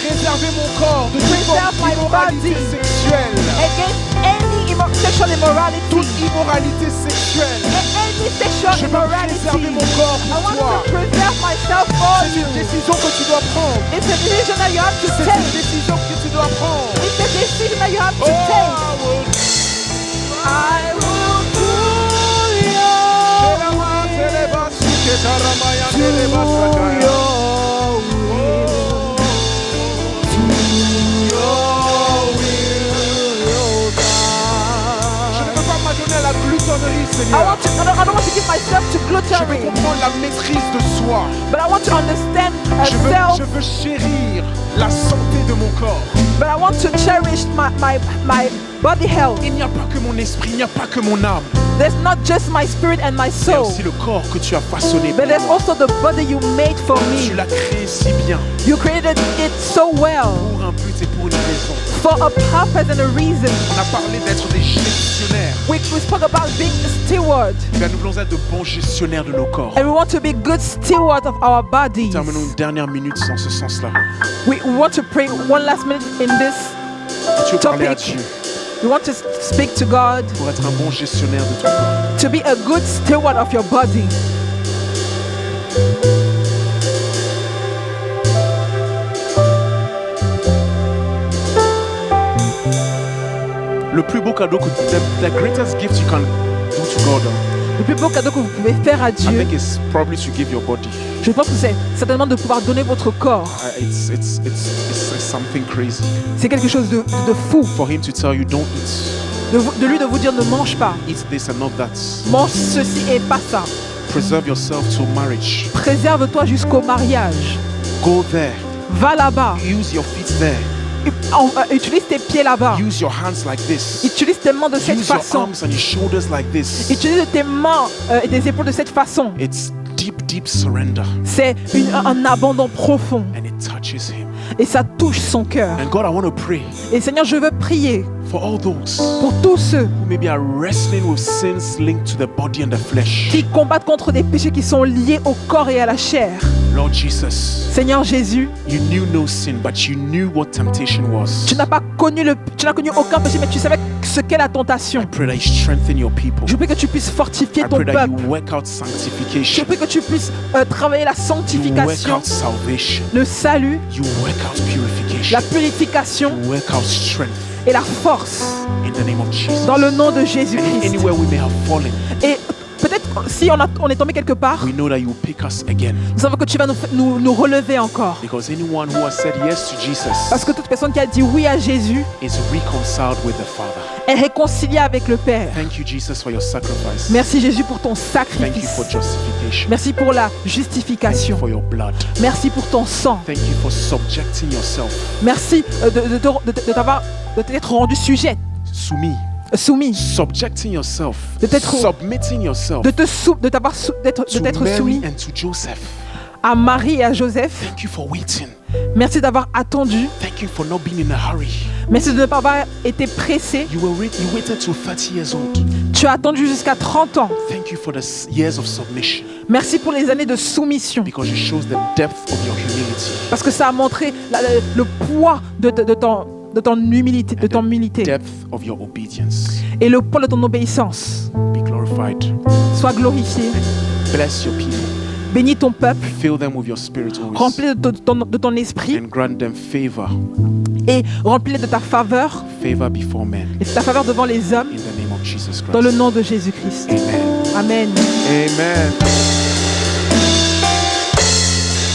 Préserver mon corps de toute Preserve forme my d'immoralité body. sexuelle. against any sexual immorality Toute immoralité sexuelle. and any sexual Je veux préserver immorality. mon corps I pour want toi. to preserve myself for C'est you. une décision que tu dois prendre. It's a decision that you have to C'est une take. décision que tu dois prendre. It's a decision that you have to Oh, take. I will do your Je ne peux pas m'adonner à la gloutonnerie, I Seigneur. don't want to give myself to Je veux gluttony, comprendre la maîtrise de soi. but I want to understand Je self. veux chérir la santé de mon corps. But I want to cherish my body health. Il n'y a pas que mon esprit, il n'y a pas que mon âme. There's not just my spirit and my Il y a soul, aussi le corps que tu as façonné. but there's also the body you made for Tu me. l'as créé si bien You created it so well pour un but et pour une raison. for a purpose and a reason. On a parlé d'être des gestionnaires. We spoke about being a steward, Bien, nous voulons être de bons gestionnaires de nos corps. and we want to be good stewards of our bodies. Terminons une dernière minute dans ce sens-là. We want to pray one last minute in this. Tu veux parler à Topic. Dieu We want to speak to God pour être un bon gestionnaire de ton corps. to be a good steward of your body. Le plus beau cadeau que the greatest gift you can do to God, Le plus beau cadeau que vous pouvez faire à I Dieu, think is probably to give your body. je pense que c'est certainement de pouvoir donner votre corps. It's something crazy C'est quelque chose de fou. for him to tell you don't eat, De lui de vous dire ne mange pas. eat this and not that. Mange ceci et pas ça. Preserve yourself to marriage. Préserve-toi jusqu'au mariage. Go there. Va là-bas. Use your feet there. Utilise tes pieds là-bas. Use your hands like this. Utilise tes mains de cette Use your façon. arms and your shoulders like this. Utilise tes mains et tes épaules de cette façon. It's deep surrender, C'est un abandon profond. and it touches him. Et ça touche son cœur. And God, I want to pray Et Seigneur, je veux prier for all those pour tous ceux who maybe are wrestling with sins linked to the body and the flesh. qui combattent contre des péchés qui sont liés au corps et à la chair. Lord Jesus, Seigneur Jésus, you knew no sin, but you knew what temptation was. tu n'as connu aucun péché, mais tu savais ce qu'est la tentation. I pray that you strengthen your people. Je prie que tu puisses fortifier I ton pray that peuple. you work out Je sanctification. prie que tu puisses travailler la You work sanctification, out salvation. le salut, You work out purification. la purification You work out strength et la force in the name of Jesus. dans le nom de And Jésus-Christ. anywhere we may have fallen, Et peut-être si on est tombé quelque part, we know that you will pick us again. nous savons que tu vas nous relever encore. Because anyone who has said yes to Jesus Parce que toute personne qui a dit oui à Jésus is reconciled with the Father. est réconciliée avec le Père. Thank you, Jesus, for your sacrifice. Merci Jésus pour ton Thank you sacrifice. for justification. Merci pour la Thank you justification. for your blood. Merci pour ton sang. Thank you for subjecting yourself, Merci de t'être rendu sujet, soumis, subjecting yourself, De t'être- submitting yourself d'être to Mary soumis and to Joseph. à Marie et à Joseph. Thank you for waiting. Merci d'avoir attendu. Thank you for not being in a hurry. Merci de ne pas avoir été pressé. You waited till 30 years old. Tu as attendu jusqu'à 30 ans. Thank you for the years of submission, Merci pour les années de soumission. because it shows the depth of your humility, Parce que ça a montré le poids de ton humilité, de ton humilité depth of your obedience. et le poids de ton obéissance. Be glorified. Sois glorifié. Bless your people. Bénis ton peuple. Fill them with your spirit always, Remplis de ton esprit and grant them favor, et remplis de ta faveur. favor before men. Et ta faveur devant les hommes. In the name of Jesus Dans le Christ. nom de Jésus-Christ. Amen. Amen. Amen.